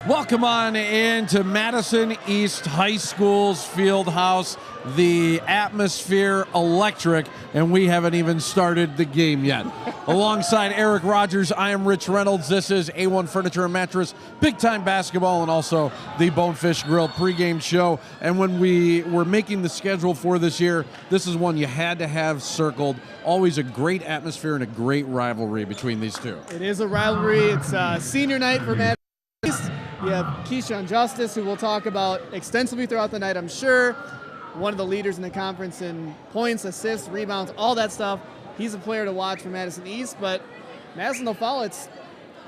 Welcome on into Madison East High School's field house. The atmosphere electric, and we haven't even started the game yet. Alongside Eric Rogers, I am Rich Reynolds. This is A1 Furniture and Mattress, big time basketball, and also the Bonefish Grill pregame show. And when we were making the schedule for this year, this is one you had to have circled. Always a great atmosphere and a great rivalry between these two. It is a rivalry. It's senior night for Madison East. You have Keyshawn Justice, who we'll talk about extensively throughout the night, I'm sure. One of the leaders in the conference in points, assists, rebounds, all that stuff. He's a player to watch for Madison East, but Madison LaFollette's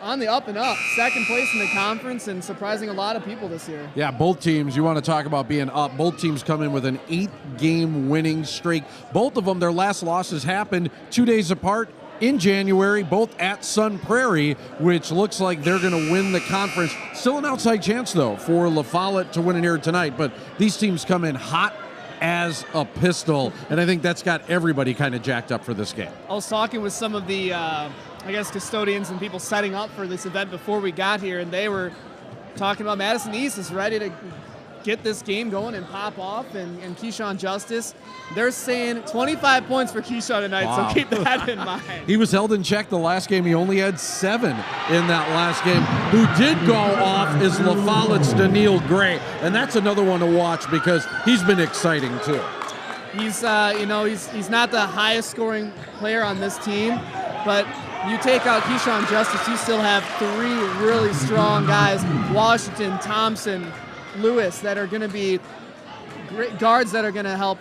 on the up and up. Second place in the conference and surprising a lot of people this year. Yeah, both teams, you want to talk about being up. Both teams come in with an 8-game winning streak. Both of them, their last losses happened 2 days apart in January, both at Sun Prairie, which looks like they're going to win the conference. Still an outside chance, though, for LaFollette to win it here tonight, but these teams come in hot as a pistol, and I think that's got everybody kind of jacked up for this game. I was talking with some of the, custodians and people setting up for this event before we got here, and they were talking about Madison East is ready to get this game going and pop off, and Keyshawn Justice, they're saying 25 points for Keyshawn tonight, wow. So keep that in mind. He was held in check the last game. He only had 7 in that last game. Who did go off is LaFollette's Daniil Gray, and that's another one to watch because he's been exciting too. He's he's not the highest scoring player on this team, but you take out Keyshawn Justice, you still have 3 really strong guys, Washington, Thompson, Lewis, that are going to be great guards that are going to help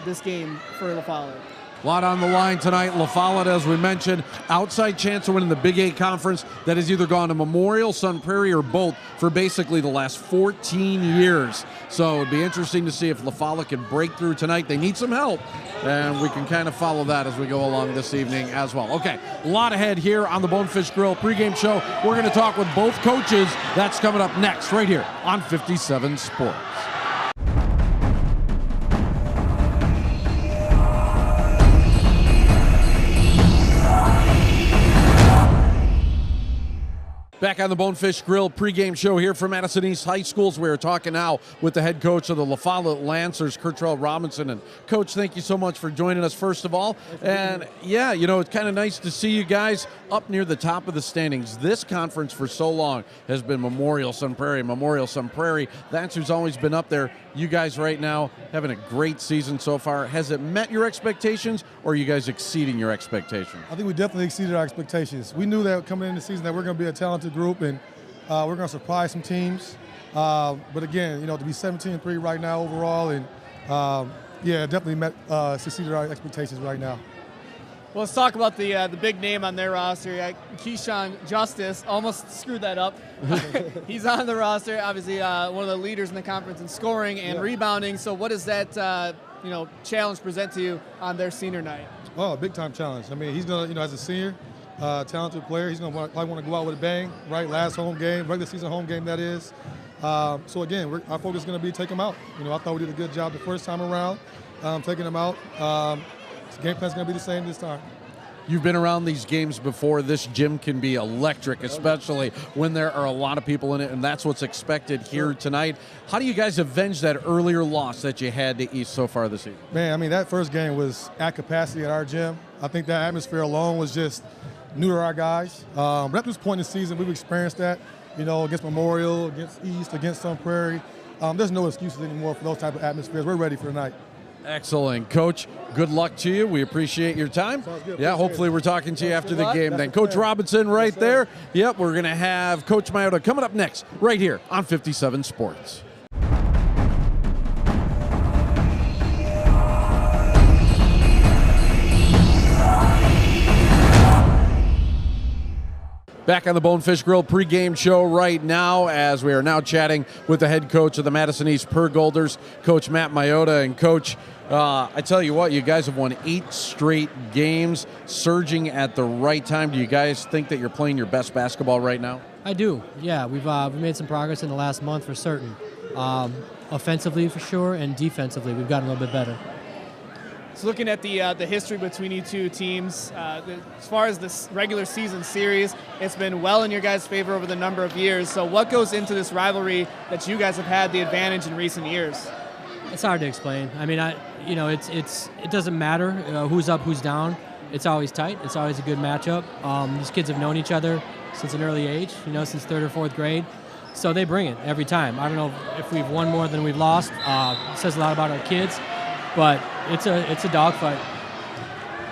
this game for LaFollette. A lot on the line tonight. LaFollette, as we mentioned, outside chance of winning the Big 8 conference that has either gone to Memorial, Sun Prairie, or both for basically the last 14 years. So it'd be interesting to see if LaFollette can break through tonight. They need some help, and we can kind of follow that as we go along this evening as well. Okay, a lot ahead here on the Bonefish Grill pregame show. We're going to talk with both coaches. That's coming up next right here on 57 Sports. Back on the Bonefish Grill pregame show here from Madison East High Schools. We're talking now with the head coach of the LaFollette Lancers, Kurtrell Robinson. And Coach, thank you so much for joining us, first of all. And yeah, it's kind of nice to see you guys up near the top of the standings. This conference for so long has been Memorial, Sun Prairie, Memorial, Sun Prairie. That's who's always been up there. You guys right now having a great season so far. Has it met your expectations, or are you guys exceeding your expectations? I think we definitely exceeded our expectations. We knew that coming into the season that we're going to be a talented group, and we're going to surprise some teams. But again, to be 17-3 right now overall, and definitely succeeded our expectations right now. Well, let's talk about the big name on their roster. Keyshawn Justice almost screwed that up. He's on the roster, obviously one of the leaders in the conference in scoring and rebounding. So what does that challenge present to you on their senior night? Oh, a big-time challenge. I mean, he's going to, as a senior, talented player, he's going to probably want to go out with a bang, right? Last home game, regular season home game, that is. So, again, our focus is going to be take him out. I thought we did a good job the first time around, taking him out. The game plan's going to be the same this time. You've been around these games before. This gym can be electric, especially when there are a lot of people in it, and that's what's expected here tonight. How do you guys avenge that earlier loss that you had to East so far this season? Man, I mean, that first game was at capacity at our gym. I think that atmosphere alone was just new to our guys. But at this point in the season, we've experienced that, against Memorial, against East, against Sun Prairie. There's no excuses anymore for those type of atmospheres. We're ready for tonight. Excellent. Coach, good luck to you. We appreciate your time. Yeah, hopefully we're talking to you after the game then. Coach Robinson right there. Yep, we're going to have Coach Mayotta coming up next right here on 57 Sports. Back on the Bonefish Grill pregame show right now, as we are now chatting with the head coach of the Madison East Pergolders, Coach Matt Mayotta. And Coach, I tell you what, you guys have won 8 straight games, surging at the right time. Do you guys think that you're playing your best basketball right now? I do. Yeah, we've made some progress in the last month for certain. Offensively for sure, and defensively we've gotten a little bit better. So looking at the history between you two teams, as far as this regular season series, it's been well in your guys' favor over the number of years. So what goes into this rivalry that you guys have had the advantage in recent years? It's hard to explain. I mean, it doesn't matter who's up, who's down. It's always tight. It's always a good matchup. These kids have known each other since an early age, since 3rd or 4th grade. So they bring it every time. I don't know if we've won more than we've lost. It says a lot about our kids, but it's a dogfight.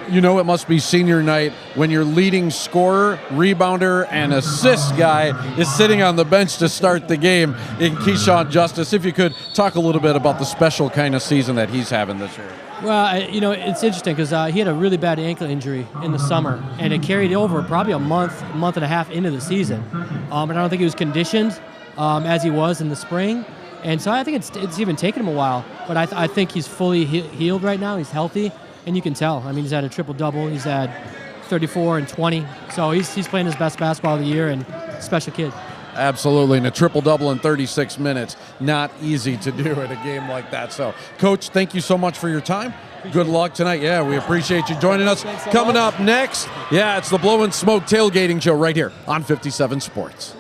It must be senior night when your leading scorer, rebounder, and assist guy is sitting on the bench to start the game in Keyshawn Justice. If you could talk a little bit about the special kind of season that he's having this year. Well, it's interesting because he had a really bad ankle injury in the summer, and it carried over probably a month and a half into the season. And I don't think he was conditioned as he was in the spring. And so I think it's even taken him a while. But I think he's fully healed right now. He's healthy, and you can tell. I mean, he's had a triple-double. He's had 34 and 20. So he's playing his best basketball of the year, and special kid. Absolutely, and a triple-double in 36 minutes. Not easy to do in a game like that. So, Coach, thank you so much for your time. Good luck tonight. Yeah, we appreciate you joining us. Coming up next, it's the Blowin' Smoke Tailgating Show right here on 57 Sports.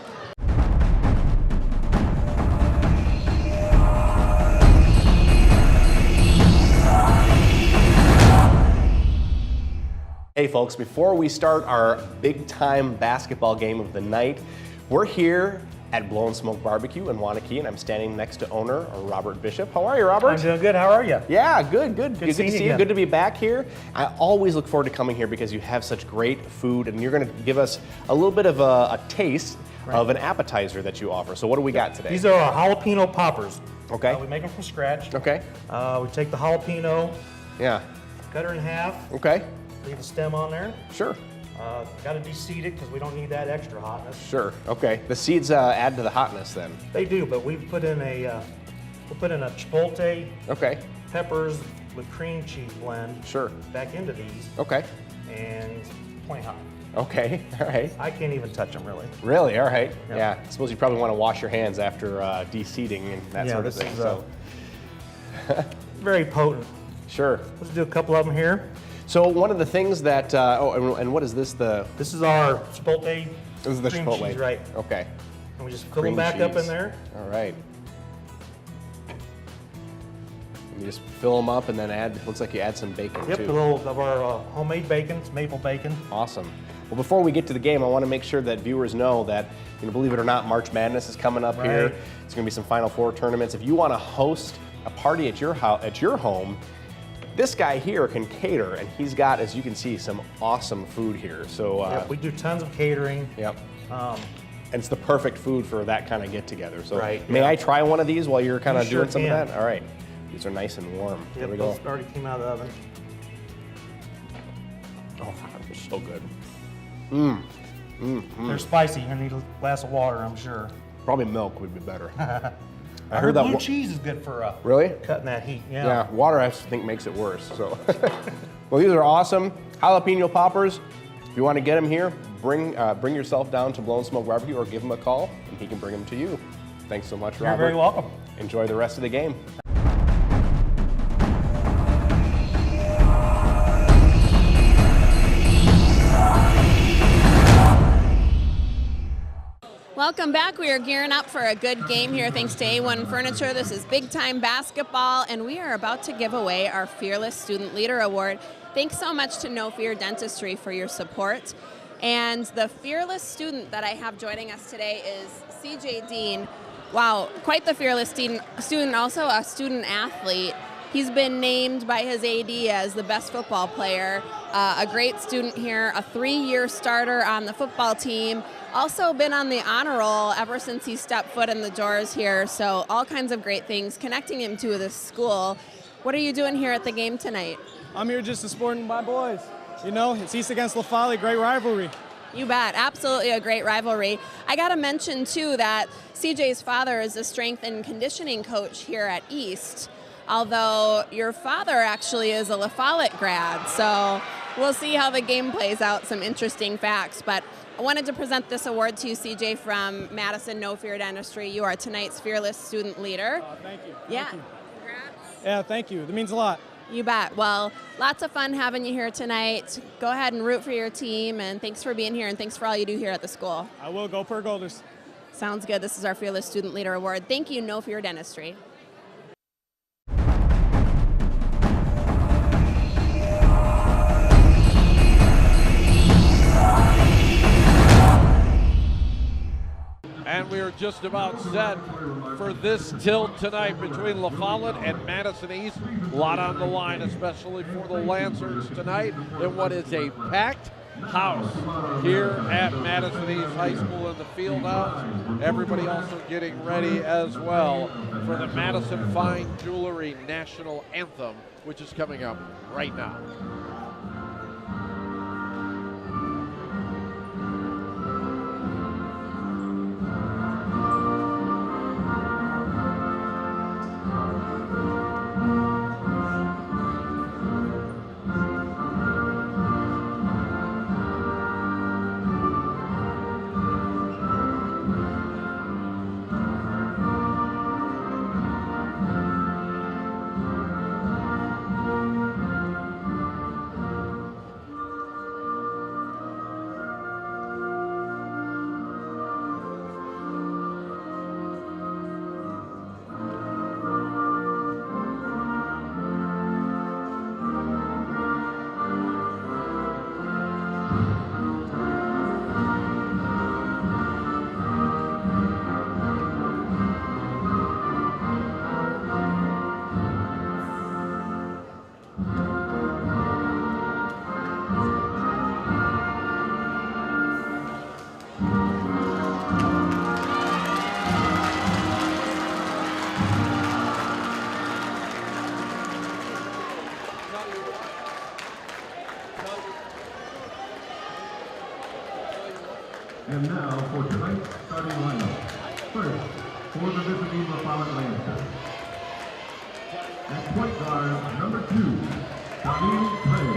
Hey folks, before we start our big-time basketball game of the night, we're here at Blowin' Smoke Barbecue in Wanakee, and I'm standing next to owner Robert Bishop. How are you, Robert? I'm doing good. How are you? Yeah, good. Good to see you. Again. Good to be back here. I always look forward to coming here because you have such great food, and you're going to give us a little bit of a taste of an appetizer that you offer. So what do we got today? These are our jalapeno poppers. Okay. We make them from scratch. Okay. We take the jalapeno, Yeah. cut her in half, Okay. leave the stem on there. Sure. Got to de-seed it because we don't need that extra hotness. Sure. Okay. The seeds add to the hotness then. They do, but we put in a chipotle, Okay. peppers with cream cheese blend. Sure. Back into these, Okay. and plenty hot. Okay. All right. I can't even touch them really. Really? All right. Yeah. Yeah. I suppose you probably want to wash your hands after de-seeding and that Yeah, sort of this thing. is, So. Very potent. Sure. Let's do a couple of them here. So one of the things that and what is this? This is our chipotle. This is the cream chipotle. cheese, right? Okay. And we just fill Cream them back up cheese. in there. All right. You just fill them up and then add. Looks like you add some bacon Yep, too. a little of our homemade bacon. It's maple bacon. Awesome. Well, before we get to the game, I want to make sure that viewers know that, believe it or not, March Madness is coming up here. Right. It's going to be some Final Four tournaments. If you want to host a party at your house, at your home, this guy here can cater, and he's got, as you can see, some awesome food here. So, Yep, we do tons of catering. Yep. And it's the perfect food for that kind of get together. So, Right, may yeah. I try one of these while you're kind of You sure doing some can. of that? All right. These are nice and warm. Here Yep, we go. those already came out of the oven. Oh, they're so good. They're spicy. You need a glass of water, I'm sure. Probably milk would be better. I heard that blue cheese is good for Really? cutting that heat. Yeah, water I think makes it worse. So, well, these are awesome jalapeno poppers. If you want to get them here, bring yourself down to Blowin' Smoke Barbecue or give him a call, and he can bring them to you. Thanks so much, Robert. You're very welcome. Enjoy the rest of the game. Welcome back. We are gearing up for a good game here thanks to A1 Furniture. This is big time basketball, and we are about to give away our Fearless Student Leader Award. Thanks so much to No Fear Dentistry for your support. And the fearless student that I have joining us today is CJ Dean. Wow, quite the fearless student, also a student athlete. He's been named by his AD as the best football player, a great student here, a 3-year starter on the football team, also been on the honor roll ever since he stepped foot in the doors here, so all kinds of great things connecting him to this school. What are you doing here at the game tonight? I'm here just to support my boys. It's East against LaFollette, great rivalry. You bet. Absolutely a great rivalry. I got to mention, too, that CJ's father is a strength and conditioning coach here at East, although your father actually is a LaFollette grad. So we'll see how the game plays out, some interesting facts. But I wanted to present this award to you, CJ, from Madison No Fear Dentistry. You are tonight's Fearless Student Leader. Thank you. Yeah. Thank you. Congrats. Yeah, thank you. That means a lot. You bet. Well, lots of fun having you here tonight. Go ahead and root for your team, and thanks for being here, and thanks for all you do here at the school. I will go per Golders. Sounds good. This is our Fearless Student Leader Award. Thank you, No Fear Dentistry. And we are just about set for this tilt tonight between LaFollette and Madison East. A lot on the line, especially for the Lancers tonight in what is a packed house here at Madison East High School in the field house. Everybody also getting ready as well for the Madison Fine Jewelry National Anthem, which is coming up right now. And now for tonight's starting lineup. First, for the visiting LaFollette Lancers. At point guard, number 2, Darlene Trey.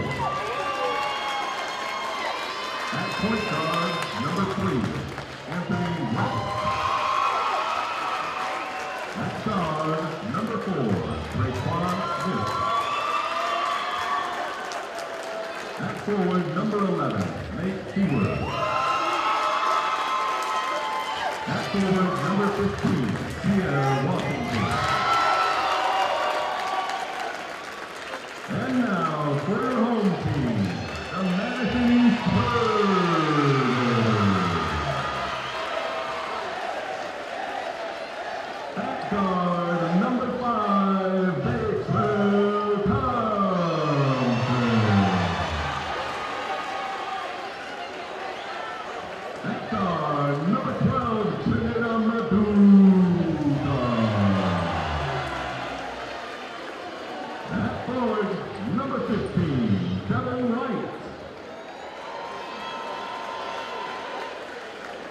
At point guard, number 3, Anthony West. At guard, number 4, Raekwon Smith. At forward, number 11, Nate Seward. At forward, number 15, Pierre Washington. And now, for your home team, the Madison East Tigers. At guard, number 5, Baker Thompson. At guard, number 12, Trinidad Maduka. At forward, number 15, Kevin Wright.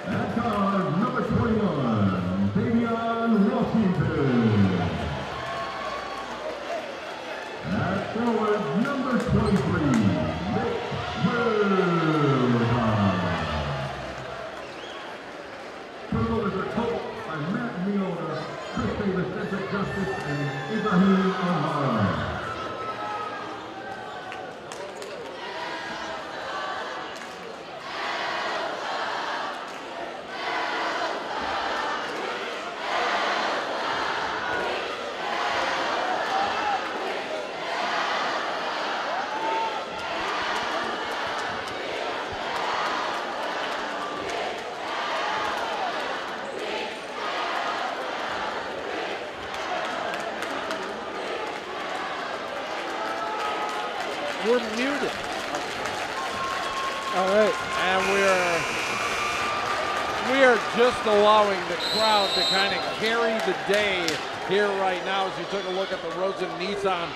At guard, number 21, Davion Washington. At forward, number 23, Nick Wilson. Turnovers are coached by Matt Miona, Chris Davis, Cedric Justice, and Ibrahim Omar. We're muted. All right. And we are just allowing the crowd to kind of carry the day here right now as you took a look at the Rosen Nissan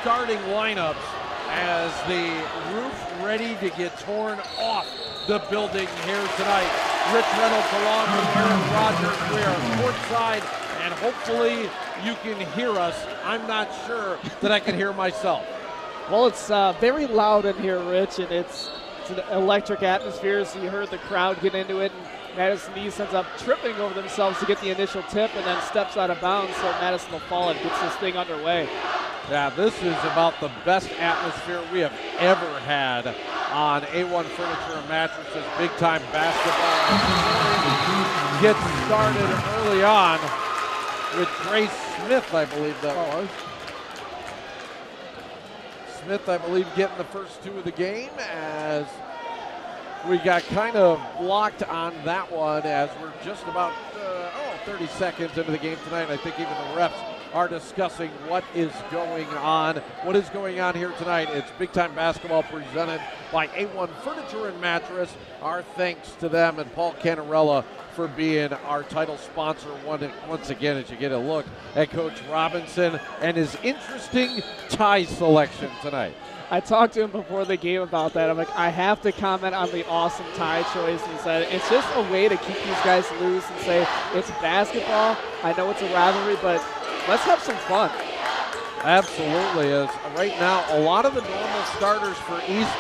starting lineups as the roof ready to get torn off the building here tonight. Rich Reynolds along with Aaron Rogers. We are courtside, and hopefully you can hear us. I'm not sure that I can hear myself. Well, it's very loud in here, Rich, and it's an electric atmosphere, so you heard the crowd get into it, and Madison East ends up tripping over themselves to get the initial tip and then steps out of bounds, so Madison LaFollette gets this thing underway. Yeah, this is about the best atmosphere we have ever had on A1 Furniture and Mattresses. Big time basketball. Gets started early on with Grace Smith, I believe that was. Smith, I believe, getting the first 2 of the game as we got kind of blocked on that one as we're just about 30 seconds into the game tonight. I think even the refs are discussing what is going on. What is going on here tonight? It's big time basketball presented by A1 Furniture and Mattress. Our thanks to them and Paul Canarella for being our title sponsor once again as you get a look at Coach Robinson and his interesting tie selection tonight. I talked to him before the game about that. I'm like, I have to comment on the awesome tie choice. He said it's just a way to keep these guys loose and say it's basketball. I know it's a rivalry, but let's have some fun. Absolutely. As right now, a lot of the normal starters for East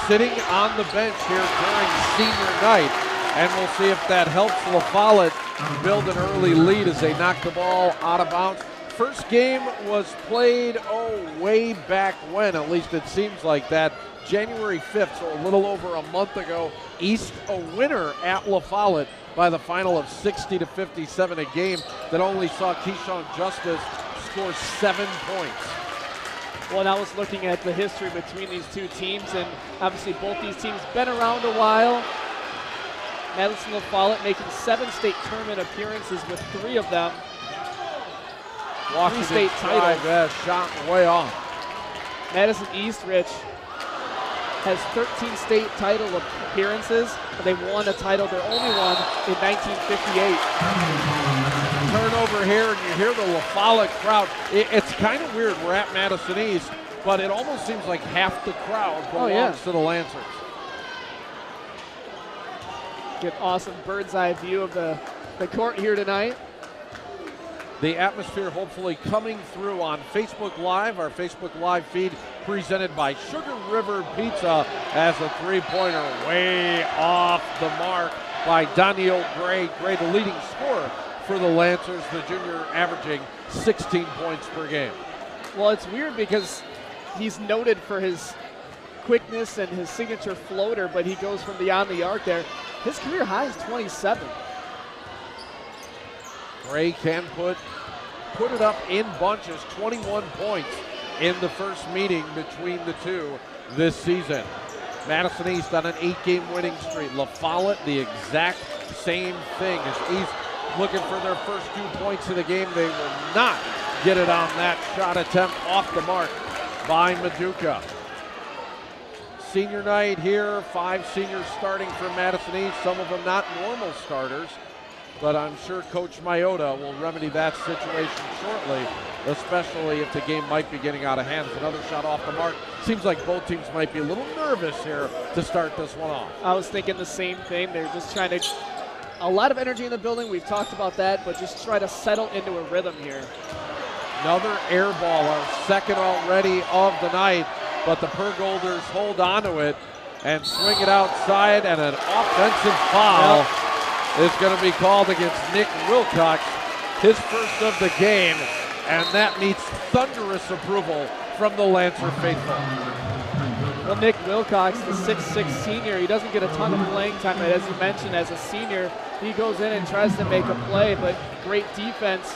sitting on the bench here during senior night. And we'll see if that helps LaFollette build an early lead as they knock the ball out of bounds. First game was played, way back when, at least it seems like that. January 5th, so a little over a month ago. East a winner at LaFollette by the final of 60-57, a game that only saw Keyshawn Justice score 7 points. Well, and I was looking at the history between these two teams, and obviously both these teams been around a while. Madison LaFollette making 7 state tournament appearances with 3 of them. Washington 3 state titles. Shot way off. Madison East, Rich, has 13 state title appearances, but they won a title, their only one, in 1958. Turnover here, and you hear the LaFollette crowd. It's kind of weird. We're at Madison East, but it almost seems like half the crowd belongs to the Lancers. Get awesome bird's eye view of the court here tonight. The atmosphere hopefully coming through on Facebook Live, our Facebook Live feed presented by Sugar River Pizza as a three-pointer way off the mark by Daniel Gray. Gray, the leading scorer for the Lancers, the junior averaging 16 points per game. Well, it's weird because he's noted for his quickness and his signature floater, but he goes from beyond the arc there. His career high is 27. Gray can put it up in bunches, 21 points in the first meeting between the two this season. Madison East on an 8-game winning streak. LaFollette, the exact same thing as East looking for their first 2 points of the game. They will not get it on that shot attempt off the mark by Maduka. Senior night here, 5 seniors starting for Madison East, some of them not normal starters. But I'm sure Coach Mayota will remedy that situation shortly, especially if the game might be getting out of hand. Another shot off the mark. Seems like both teams might be a little nervous here to start this one off. I was thinking the same thing. They're just trying to, a lot of energy in the building. We've talked about that, but just try to settle into a rhythm here. Another air ball, our second already of the night, but the Pergolders hold on to it and swing it outside, and an offensive foul is going to be called against Nick Wilcox, his first of the game, and that meets thunderous approval from the Lancer faithful. Well, Nick Wilcox, the 6'6 senior, he doesn't get a ton of playing time, but as you mentioned, as a senior, he goes in and tries to make a play, but great defense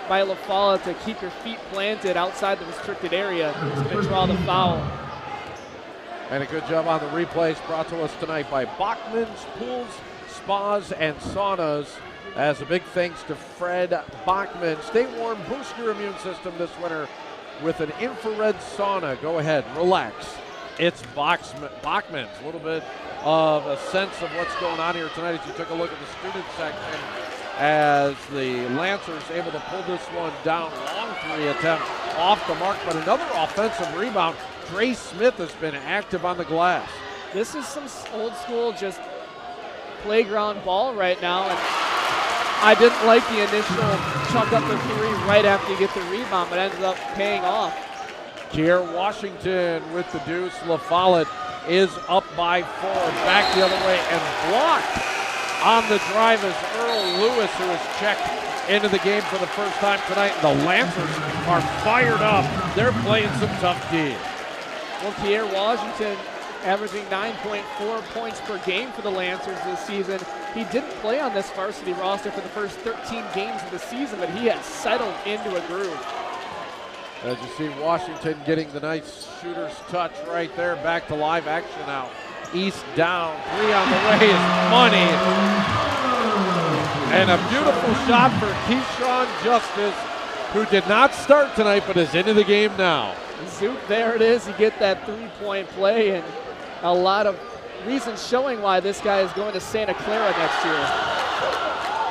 by LaFollette to keep your feet planted outside the restricted area. He's going to draw the foul. And a good job on the replays brought to us tonight by Bachman's Pools, Spas, and Saunas. As a big thanks to Fred Bachman. Stay warm, boost your immune system this winter with an infrared sauna. Go ahead, relax. It's Bachman's. A little bit of a sense of what's going on here tonight as you took a look at the student section as the Lancers able to pull this one down. Long 3 attempt off the mark, but another offensive rebound. Trey Smith has been active on the glass. This is some old school just playground ball right now, and I didn't like the initial chunk up the 3 right after you get the rebound, but ended up paying off. Kier Washington with the deuce. LaFollette is up by 4. Back the other way and blocked on the drive is Earl Lewis, who has checked into the game for the first time tonight. The Lancers are fired up. They're playing some tough D. Well, Kier Washington averaging 9.4 points per game for the Lancers this season. He didn't play on this varsity roster for the first 13 games of the season, but he has settled into a groove. As you see Washington getting the nice shooter's touch right there. Back to live action now. East down, 3 on the way is money. And a beautiful shot for Keyshawn Justice, who did not start tonight but is into the game now. Zoop, there it is. You get that three-point play, and a lot of reasons showing why this guy is going to Santa Clara next year.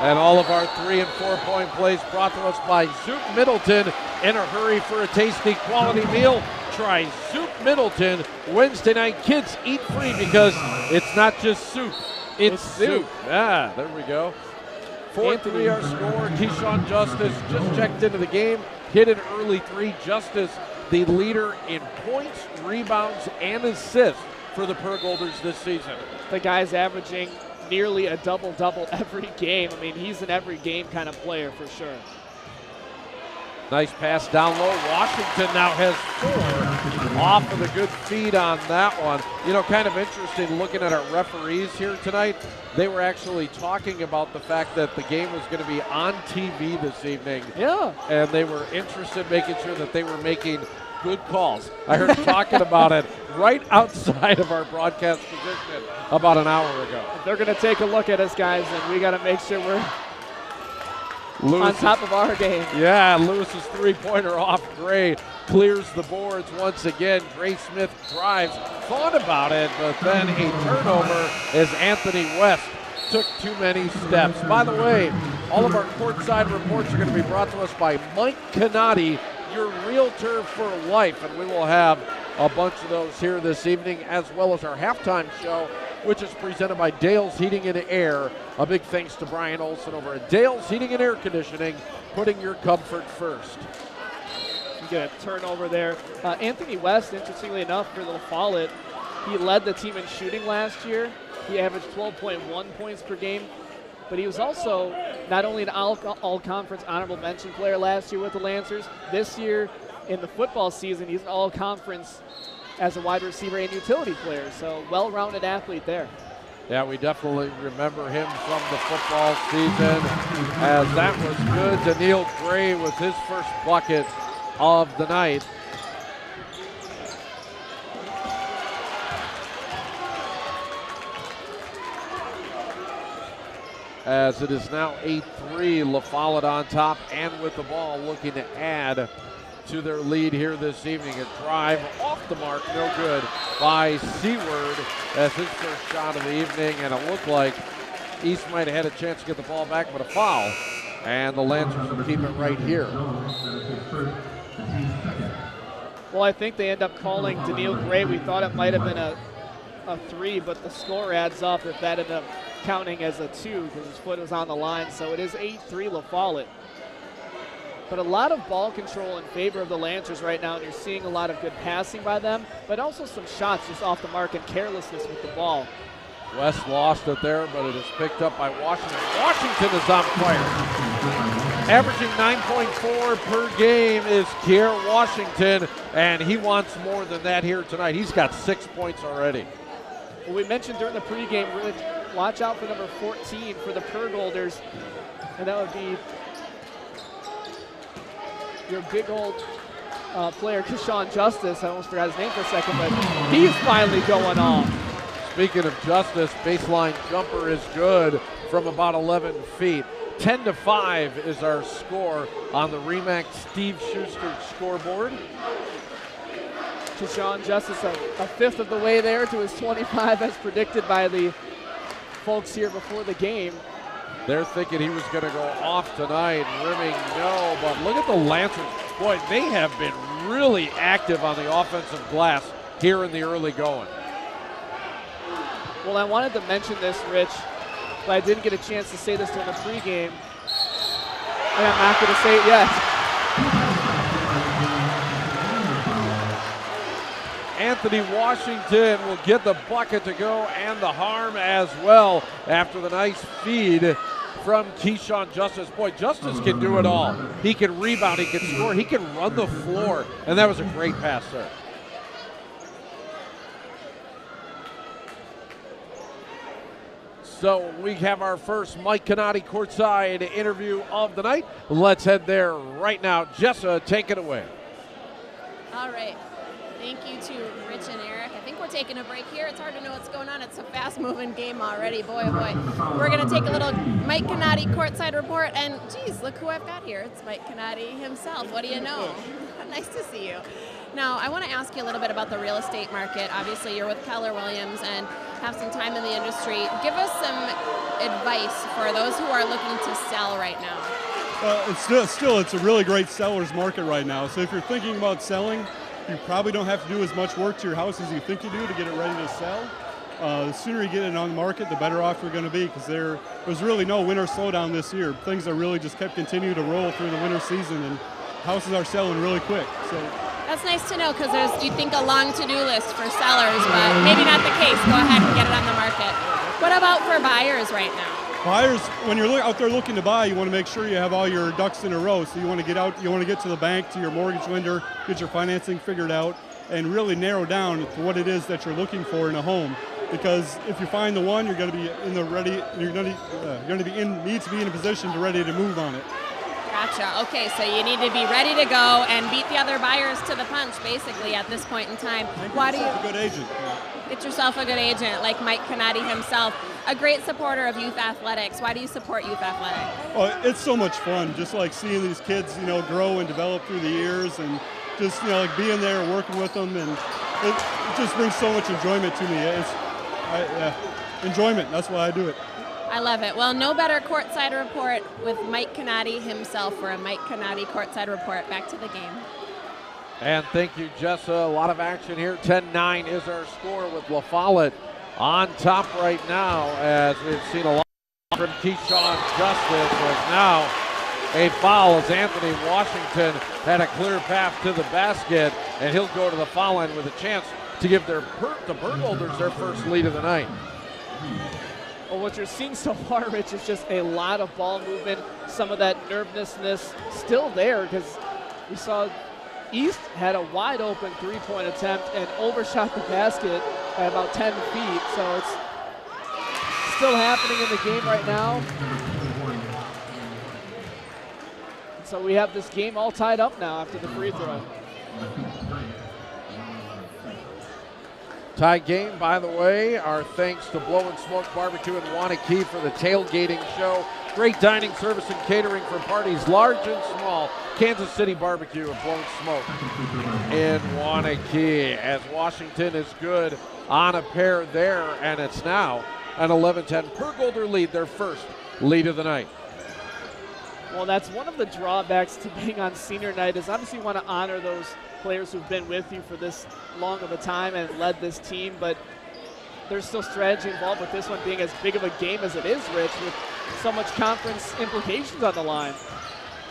And all of our 3- and 4-point plays brought to us by Zoop Middleton. In a hurry for a tasty quality meal, try Zoop Middleton. Wednesday night, kids eat free because it's not just soup, it's soup. Yeah, there we go. 4-3 our score. Keyshawn Justice just checked into the game, hit an early 3. Justice, the leader in points, rebounds, and assists for the Pearl Golders this season. The guy's averaging nearly a double-double every game. I mean, he's an every game kind of player for sure. Nice pass down low. Washington now has 4 off of the good feed on that one. You know, kind of interesting looking at our referees here tonight. They were actually talking about the fact that the game was going to be on TV this evening. Yeah. And they were interested in making sure that they were making good calls. I heard them talking about it right outside of our broadcast position about an hour ago. They're going to take a look at us, guys, and we got to make sure we're on top of our game. Yeah, Lewis's three-pointer off. Gray clears the boards once again. Gray Smith drives, thought about it, but then a turnover as Anthony West took too many steps. By the way, all of our courtside reports are going to be brought to us by Mike Canati, your realtor for life, and we will have a bunch of those here this evening, as well as our halftime show, which is presented by Dale's Heating and Air. A big thanks to Brian Olson over at Dale's Heating and Air Conditioning, putting your comfort first. You get a turnover there. Anthony West, interestingly enough, for LaFollette, he led the team in shooting last year. He averaged 12.1 points per game, but he was also not only an all-conference honorable mention player last year with the Lancers. This year in the football season, he's an all-conference as a wide receiver and utility player, so well-rounded athlete there. Yeah, we definitely remember him from the football season, as that was good. Daniil Gray was his first bucket of the night. As it is now 8-3, LaFollette on top and with the ball, looking to add to their lead here this evening. A drive off the mark, no good by Seward as his first shot of the evening, and it looked like East might have had a chance to get the ball back, but a foul, and the Lancers will keep it right here. Well, I think they end up calling Daniil Gray. We thought it might have been a 3, but the score adds up if that ended up counting as a 2 because his foot was on the line, so it is 8-3 LaFollette. But a lot of ball control in favor of the Lancers right now, and you're seeing a lot of good passing by them, but also some shots just off the mark and carelessness with the ball. West lost it there, but it is picked up by Washington. Washington is on fire. Averaging 9.4 per game is Kier Washington, and he wants more than that here tonight. He's got 6 points already. Well, we mentioned during the pregame, really watch out for number 14 for the Pearl Golders, and that would be your big old player, Keyshawn Justice. I almost forgot his name for a second, but he's finally going off. Speaking of Justice, baseline jumper is good from about 11 feet. 10-5 is our score on the Remax Steve Schuster scoreboard. Keyshawn Justice a fifth of the way there to his 25 as predicted by the folks here before the game. They're thinking he was going to go off tonight. Rimming, no, but look at the Lancers. Boy, they have been really active on the offensive glass here in the early going. Well, I wanted to mention this, Rich, but I didn't get a chance to say this during the pregame, and I'm not going to say it yet. Anthony Washington will get the bucket to go and the harm as well after the nice feed from Keyshawn Justice. Boy, Justice can do it all. He can rebound, he can score, he can run the floor, and that was a great pass there. So we have our first Mike Cannati courtside interview of the night. Let's head there right now. Jessa, take it away. All right. Thank you to Rich and Eric. I think we're taking a break here. It's hard to know what's going on. It's a fast-moving game already. Boy, oh boy. We're going to take a little Mike Cannati courtside report. And, geez, look who I've got here. It's Mike Cannati himself. What do you know? Nice to see you. Now, I want to ask you a little bit about the real estate market. Obviously, you're with Keller Williams and have some time in the industry. Give us some advice for those who are looking to sell right now. It's a really great seller's market right now. So if you're thinking about selling, you probably don't have to do as much work to your house as you think you do to get it ready to sell. The sooner you get it on the market, the better off you're going to be, because there's really no winter slowdown this year. Things are really just kept continuing to roll through the winter season, and houses are selling really quick. So that's nice to know, because you think a long to-do list for sellers, but maybe not the case. Go ahead and get it on the market. What about for buyers right now? Buyers, when you're out there looking to buy, you want to make sure you have all your ducks in a row. So you want to get out, you want to get to the bank, to your mortgage lender, get your financing figured out, and really narrow down to what it is that you're looking for in a home. Because if you find the one, you're going to be in the ready. You're going to be need to be in a position to ready to move on it. Gotcha. Okay, so you need to be ready to go and beat the other buyers to the punch, basically, at this point in time. Why do you a good agent? Get yourself a good agent like Mike Cannati himself, a great supporter of youth athletics. Why do you support youth athletics? Oh, it's so much fun, just like seeing these kids, grow and develop through the years, and just like being there and working with them, and it just brings so much enjoyment to me. Enjoyment. That's why I do it. I love it. Well, no better courtside report with Mike Cannati himself for a Mike Cannati courtside report. Back to the game. And thank you, Jessa. A lot of action here. 10-9 is our score with LaFollette on top right now, as we've seen a lot from Keyshawn Justice. As now a foul as Anthony Washington had a clear path to the basket, and he'll go to the foul line with a chance to give the Burgolders their first lead of the night. Well, what you're seeing so far, Rich, is just a lot of ball movement, some of that nervousness still there, because we saw East had a wide open three-point attempt and overshot the basket by about 10 feet. So it's still happening in the game right now. So we have this game all tied up now after the free throw. Tie game, by the way. Our thanks to Blow and Smoke Barbecue in Wanakee for the tailgating show. Great dining service and catering for parties large and small. Kansas City Barbecue and Blow and Smoke in Wanakee, as Washington is good on a pair there, and it's now an 11-10 Burgolder lead, their first lead of the night. Well, that's one of the drawbacks to being on senior night, is obviously you want to honor those players who've been with you for this long of a time and led this team, but there's still strategy involved with this one being as big of a game as it is, Rich, with so much conference implications on the line.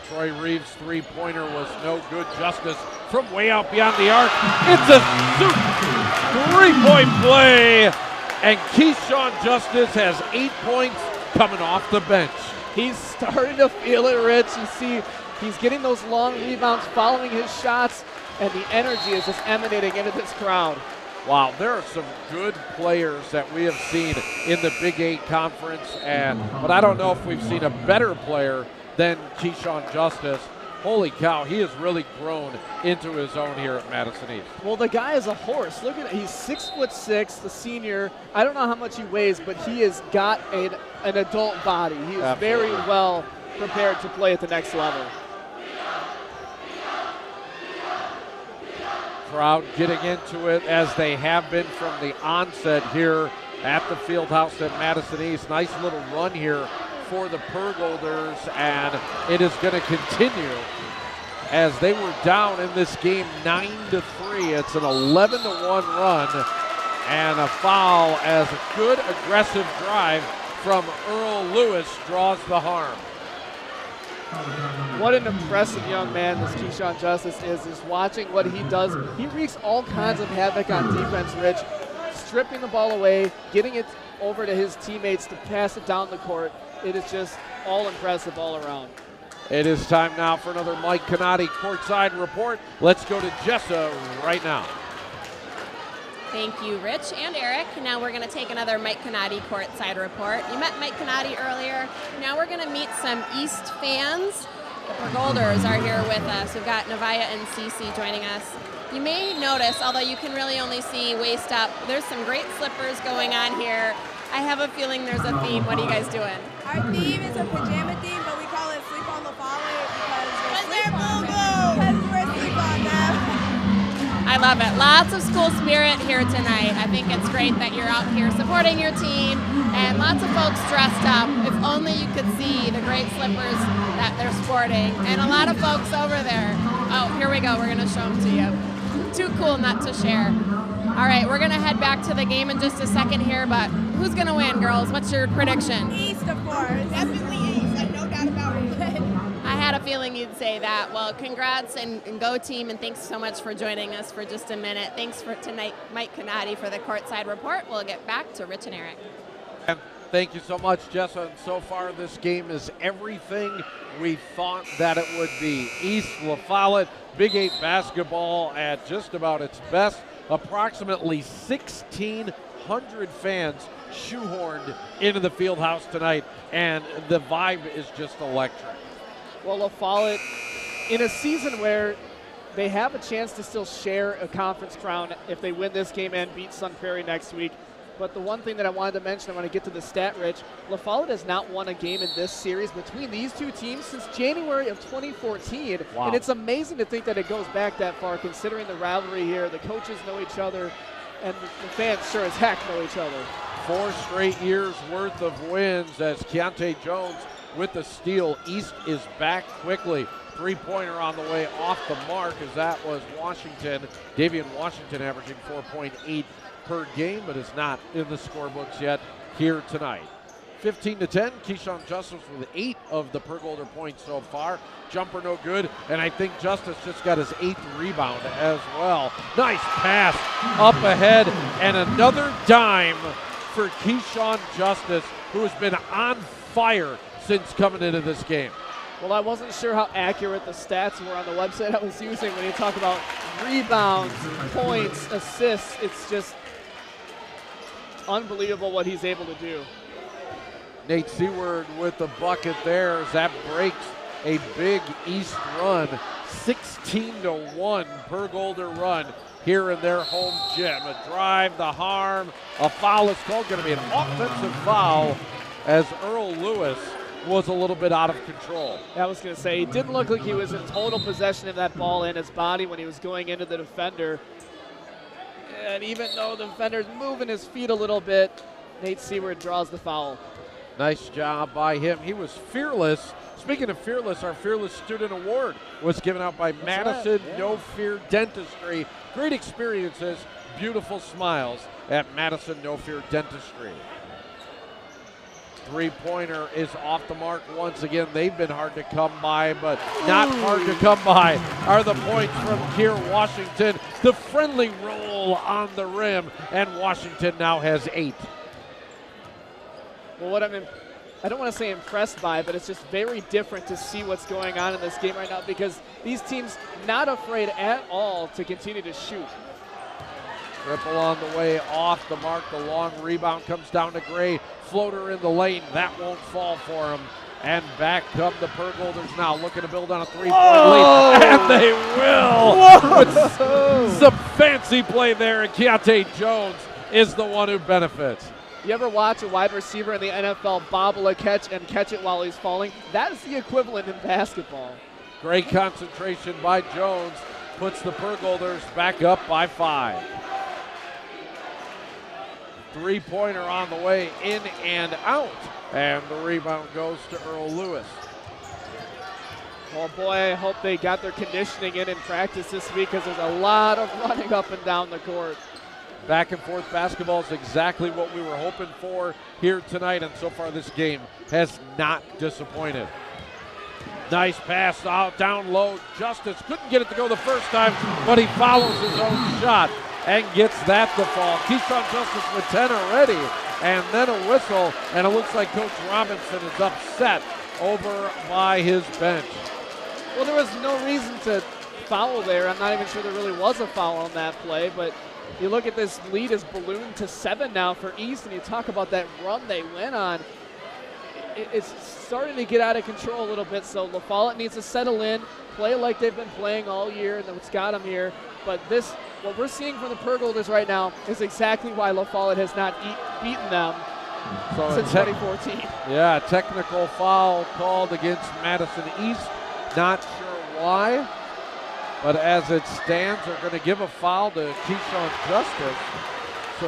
Troy Reeves' three-pointer was no good. Justice from way out beyond the arc. It's a three-point play, and Keyshawn Justice has 8 points coming off the bench. He's starting to feel it, Rich. You see, he's getting those long rebounds following his shots, and the energy is just emanating into this crowd. Wow, there are some good players that we have seen in the Big 8 conference, but I don't know if we've seen a better player than Keyshawn Justice. Holy cow, he has really grown into his own here at Madison East. Well, the guy is a horse. Look at it. He's 6'6", the senior. I don't know how much he weighs, but he has got an adult body. He is very well prepared to play at the next level. Crowd getting into it, as they have been from the onset here at the field house at Madison East. Nice little run here for the Burgolders, and it is going to continue as they were down in this game 9-3. It's an 11-1 run, and a foul as a good aggressive drive from Earl Lewis draws the harm. What an impressive young man this Keyshawn Justice is watching what he does. He wreaks all kinds of havoc on defense, Rich. Stripping the ball away, getting it over to his teammates to pass it down the court. It is just all impressive all around. It is time now for another Mike Canati courtside report. Let's go to Jessa right now. Thank you, Rich and Eric. Now we're going to take another Mike Canati courtside report. You met Mike Canati earlier. Now we're going to meet some East fans. The Pergolders are here with us. We've got Nevaeh and Cece joining us. You may notice, although you can really only see waist up, there's some great slippers going on here. I have a feeling there's a theme. What are you guys doing? Our theme is a pajama theme, but we call it Sleep on LaFollette because we're sleep on them. I love it. Lots of school spirit here tonight. I think it's great that you're out here supporting your team and lots of folks dressed up. If only you could see the great slippers that they're sporting. And a lot of folks over there. Oh, here we go. We're going to show them to you. Too cool not to share. All right, we're going to head back to the game in just a second here, but who's going to win, girls? What's your prediction? East, of course. Definitely East. No doubt about it. I had a feeling you'd say that. Well, congrats and go team, and thanks so much for joining us for just a minute. Thanks for tonight, Mike Canati, for the courtside report. We'll get back to Rich and Eric. And thank you so much, Jessa. And so far, this game is everything we thought that it would be. East LaFollette, Big 8 basketball at just about its best. Approximately 1,600 fans shoehorned into the field house tonight, and the vibe is just electric. Well, LaFollette, in a season where they have a chance to still share a conference crown if they win this game and beat Sun Prairie next week. But the one thing that I wanted to mention, I want to get to the stat, Rich. LaFollette has not won a game in this series between these two teams since January of 2014. Wow. And it's amazing to think that it goes back that far, considering the rivalry here. The coaches know each other, and the fans sure as heck know each other. 4 straight years worth of wins as Keontae Jones with the steal. East is back quickly. 3-pointer on the way off the mark, as that was Washington. Davian Washington averaging 4.8 per game, but is not in the scorebooks yet here tonight. 15-10, Keyshawn Justice with 8 of the Pergolder points so far. Jumper no good, and I think Justice just got his 8th rebound as well. Nice pass up ahead, and another dime for Keyshawn Justice, who has been on fire since coming into this game. Well, I wasn't sure how accurate the stats were on the website I was using when you talk about rebounds, points, assists. It's just unbelievable what he's able to do. Nate Seward with the bucket there as that breaks a big East run. 16-1 Pergolder run here in their home gym. A drive, the harm, a foul is called. Going to be an offensive foul as Earl Lewis was a little bit out of control. I was going to say, he didn't look like he was in total possession of that ball in his body when he was going into the defender. And even though the defender's moving his feet a little bit, Nate Seward draws the foul. Nice job by him. He was fearless. Speaking of fearless, our Fearless Student Award was given out by Madison No Fear Dentistry. Great experiences, beautiful smiles at Madison No Fear Dentistry. 3-pointer is off the mark once again. They've been hard to come by, but not hard to come by are the points from Keir Washington. The friendly roll on the rim, and Washington now has 8. Well, I don't want to say impressed by, but it's just very different to see what's going on in this game right now because these teams not afraid at all to continue to shoot. Triple on the way off the mark. The long rebound comes down to Gray. Floater in the lane. That won't fall for him. And back come the Pergolders now, looking to build on a 3-point lead. And they will! Some fancy play there, and Keontae Jones is the one who benefits. You ever watch a wide receiver in the NFL bobble a catch and catch it while he's falling? That is the equivalent in basketball. Great concentration by Jones. Puts the Pergolders back up by 5. 3-pointer on the way, in and out. And the rebound goes to Earl Lewis. Well, boy, I hope they got their conditioning in practice this week because there's a lot of running up and down the court. Back and forth basketball is exactly what we were hoping for here tonight, and so far this game has not disappointed. Nice pass out down low. Justice couldn't get it to go the first time, but he follows his own shot and gets that to fall. Keyshawn Justice with 10 already, and then a whistle, and it looks like Coach Robinson is upset over by his bench. Well, there was no reason to foul there. I'm not even sure there really was a foul on that play, but you look at this lead is ballooned to 7 now for East, and you talk about that run they went on. It's starting to get out of control a little bit, so LaFollette needs to settle in, play like they've been playing all year, and that's got them here. But this, what we're seeing from the Pergolders right now is exactly why LaFollette has not beaten them since 2014. Yeah, technical foul called against Madison East. Not sure why, but as it stands, they're going to give a foul to Keyshawn Justice.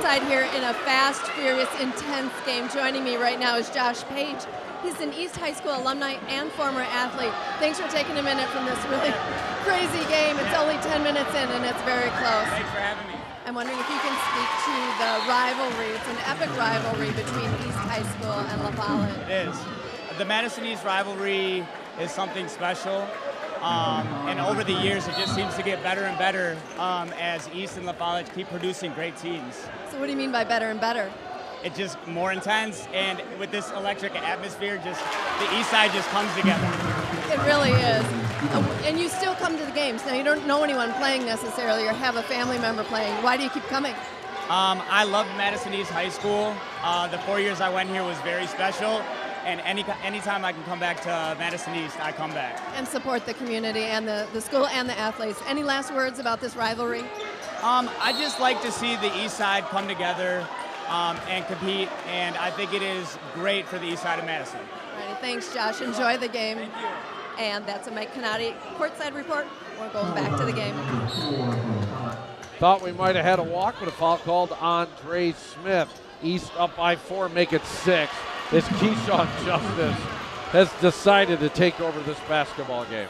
Side here in a fast, furious, intense game. Joining me right now is Josh Page. He's an East High School alumni and former athlete. Thanks for taking a minute from this really crazy game. It's only 10 minutes in and it's very close. Thanks for having me. I'm wondering if you can speak to the rivalry. It's an epic rivalry between East High School and LaFollette. It is. The Madison East rivalry is something special. And over the years, it just seems to get better and better as East and LaFollette keep producing great teams. So what do you mean by better and better? It's just more intense, and with this electric atmosphere, just the East side just comes together. It really is. And you still come to the games. Now, you don't know anyone playing necessarily or have a family member playing. Why do you keep coming? I love Madison East High School. The 4 years I went here was very special. And anytime I can come back to Madison East, I come back. And support the community and the school and the athletes. Any last words about this rivalry? I just like to see the East Side come together and compete, and I think it is great for the East Side of Madison. All right, thanks, Josh. Enjoy the game. Thank you. And that's a Mike Canati courtside report. We're going back to the game. Thought we might have had a walk, but a foul called on Andre Smith. East up by 4, make it 6. As Keyshawn Justice has decided to take over this basketball game.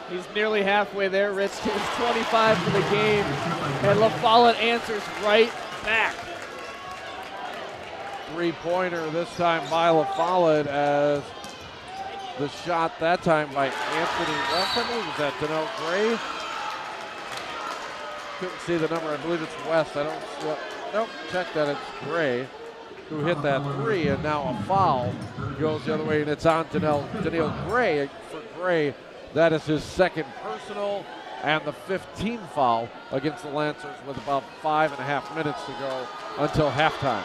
He's nearly halfway there, Rich, to his 25 for the game, and LaFollette answers right back. Three-pointer this time by LaFollette, as the shot that time by Anthony West. I believe was that Donnell Gray. Couldn't see the number. I believe it's West. I don't see. Nope. Check that. It's Gray who hit that three, and now a foul goes the other way, and it's on Donnell Gray. For Gray, that is his second personal and the 15th foul against the Lancers with about 5.5 minutes to go until halftime.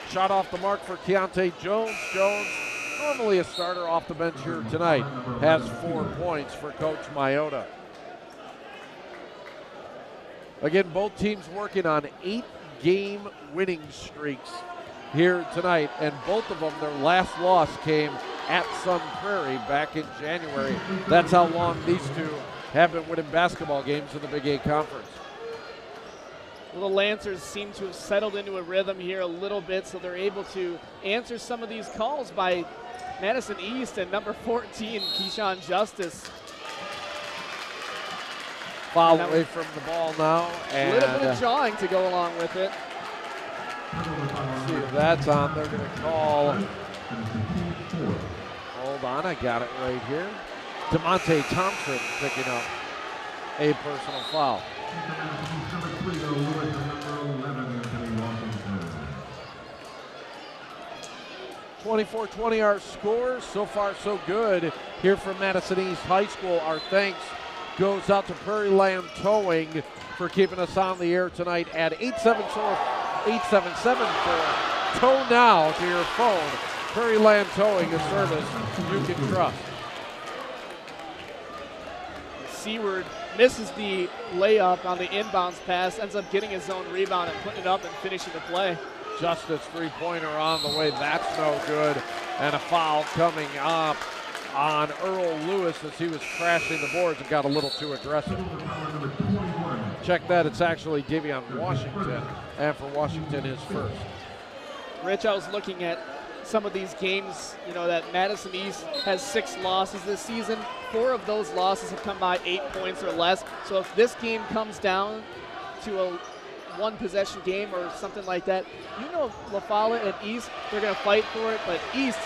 Shot off the mark for Keontae Jones. Jones, normally a starter off the bench here tonight, has 4 points for Coach Mayotta. Again, both teams working on 8-game winning streaks here tonight, and both of them, their last loss came at Sun Prairie back in January. That's how long these two have been winning basketball games in the Big 8 Conference. Well, the Lancers seem to have settled into a rhythm here a little bit, so they're able to answer some of these calls by Madison East and number 14, Keyshawn Justice. Foul away from the ball now. And a little bit of jawing to go along with it. See if that's on. They're going to call. Hold on, I got it right here. DeMonte Thompson picking up a personal foul. 24-20 our score. So far, so good here from Madison East High School. Our thanks goes out to Prairie Land Towing for keeping us on the air tonight at 877 for Tow Now to your phone. Prairie Land Towing, a service you can trust. Seward misses the layup on the inbounds pass, ends up getting his own rebound and putting it up and finishing the play. Justice three-pointer on the way. That's no good. And a foul coming up on Earl Lewis as he was crashing the boards and got a little too aggressive. Check that. It's actually Davion Washington. And for Washington, his first. Rich, I was looking at some of these games, you know, that Madison East has 6 losses this season. 4 of those losses have come by 8 points or less. So if this game comes down to a one-possession game or something like that, you know, LaFollette and East, they're going to fight for it. But East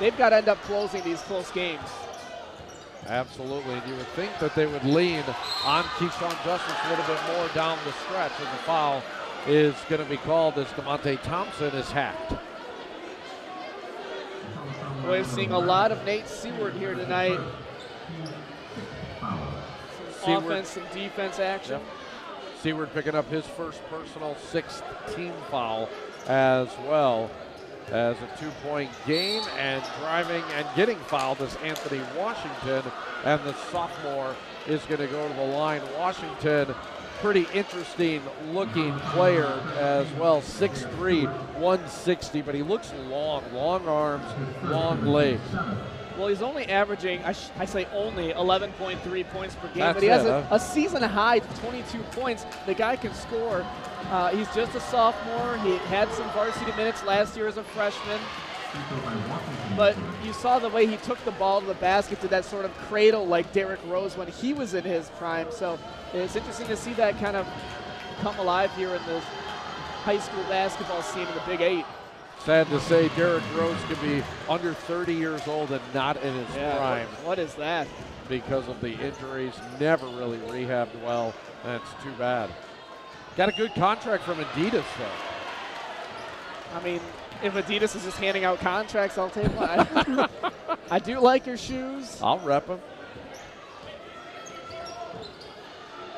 they've got to end up closing these close games. Absolutely, and you would think that they would lean on Keyshawn Justice a little bit more down the stretch, and the foul is going to be called as DeMonte Thompson is hacked. We're seeing a lot of Nate Seward here tonight. Some offense, some defense action. Yep. Seward picking up his first personal 6th team foul as well as a 2-point game, and driving and getting fouled is Anthony Washington, and the sophomore is going to go to the line. Washington, pretty interesting looking player as well, 6'3", 160, but he looks long arms, long legs. Well, he's only averaging, I say only, 11.3 points per game, That's but he has it, a season high 22 points. The guy can score. He's just a sophomore. He had some varsity minutes last year as a freshman. But you saw the way he took the ball to the basket, to that sort of cradle like Derrick Rose when he was in his prime. So it's interesting to see that kind of come alive here in the high school basketball scene in the Big 8. Sad to say, Derrick Rose could be under 30 years old and not in his prime. What is that? Because of the injuries, never really rehabbed well, and it's too bad. Got a good contract from Adidas, though. I mean, if Adidas is just handing out contracts, I'll take one. I do like your shoes. I'll rep them.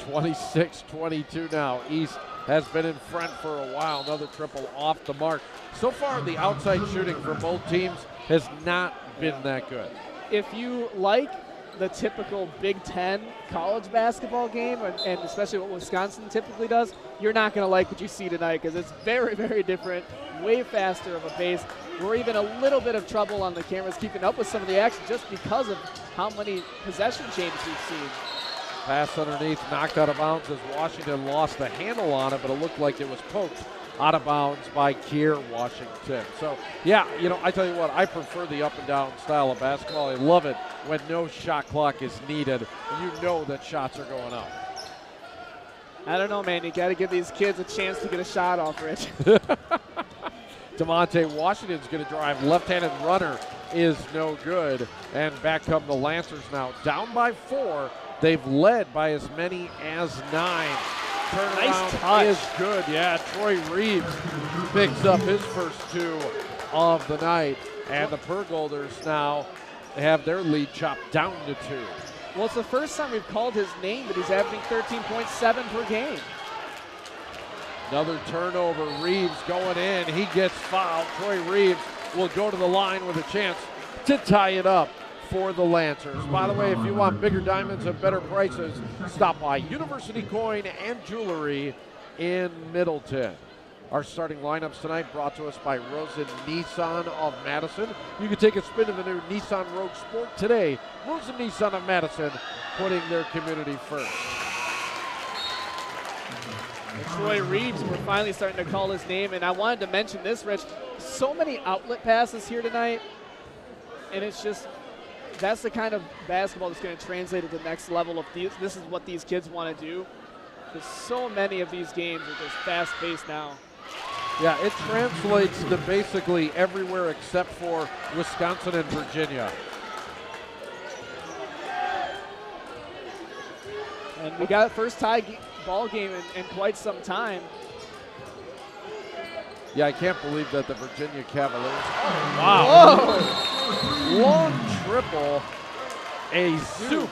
26-22 now. East has been in front for a while. Another triple off the mark. So far, the outside shooting for both teams has not been that good. If you like the typical Big Ten college basketball game, and especially what Wisconsin typically does, you're not going to like what you see tonight, because it's very, very different, way faster of a pace. We're even a little bit of trouble on the cameras keeping up with some of the action just because of how many possession changes we've seen. Pass underneath, knocked out of bounds as Washington lost the handle on it, but it looked like it was poked out of bounds by Kier Washington. So, yeah, you know, I tell you what, I prefer the up-and-down style of basketball. I love it when no shot clock is needed. You know that shots are going up. I don't know, man. You got to give these kids a chance to get a shot off, Rich. DeMonte Washington's going to drive. Left-handed runner is no good. And back come the Lancers now. Down by 4. They've led by as many as 9. Turnaround is good. Yeah, Troy Reeves picks up his first 2 of the night. And the Pergolders now have their lead chopped down to 2. Well, it's the first time we've called his name, but he's averaging 13.7 per game. Another turnover. Reeves going in. He gets fouled. Troy Reeves will go to the line with a chance to tie it up for the Lancers. By the way, if you want bigger diamonds and better prices, stop by University Coin and Jewelry in Middleton. Our starting lineups tonight brought to us by Rosen Nissan of Madison. You can take a spin in the new Nissan Rogue Sport today. Rosen Nissan of Madison, putting their community first. And Troy Reeves, we're finally starting to call his name, and I wanted to mention this, Rich. So many outlet passes here tonight, and it's just, that's the kind of basketball that's going to translate to the next level. This is what these kids want to do. Because so many of these games are just fast-paced now. Yeah, it translates to basically everywhere except for Wisconsin and Virginia. And we got first tie ball game in quite some time. Yeah, I can't believe that the Virginia Cavaliers. Oh, wow. Whoa. Long triple. A soup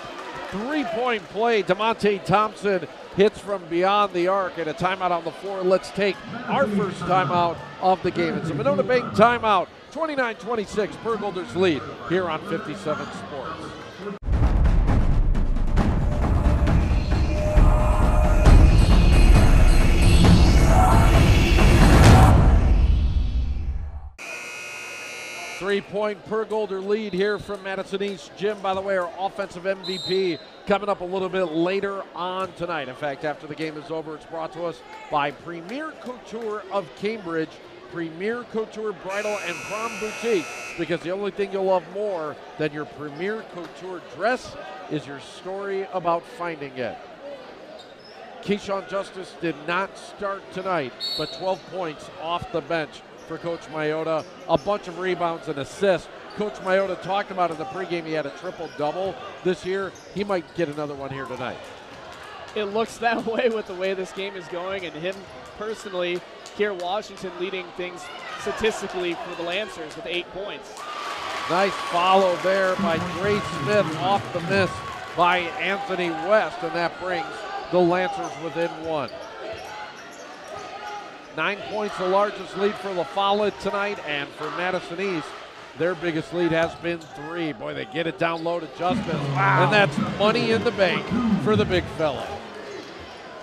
3-point play. DeMonte Thompson hits from beyond the arc, and a timeout on the floor. Let's take our first timeout of the game. It's a Monona Bank timeout. 29-26, Pergolders lead here on 57 Sports. Three-point Pergolder lead here from Madison East. Jim, by the way, our offensive MVP coming up a little bit later on tonight. In fact, after the game is over, it's brought to us by Premier Couture of Cambridge, Premier Couture Bridal and Prom Boutique, because the only thing you'll love more than your Premier Couture dress is your story about finding it. Keyshawn Justice did not start tonight, but 12 points off the bench for Coach Mayotta. A bunch of rebounds and assists Coach Mayotta talked about in the pregame. He had a triple-double this year. He might get another one here tonight. It looks that way with the way this game is going, and him personally, Kier Washington leading things statistically for the Lancers with 8 points. Nice follow there by Dre Smith off the miss by Anthony West, and that brings the Lancers within 1. 9 points, the largest lead for LaFollette tonight, and for Madison East, their biggest lead has been 3. Boy, they get it down low to Justice, and that's money in the bank for the big fella.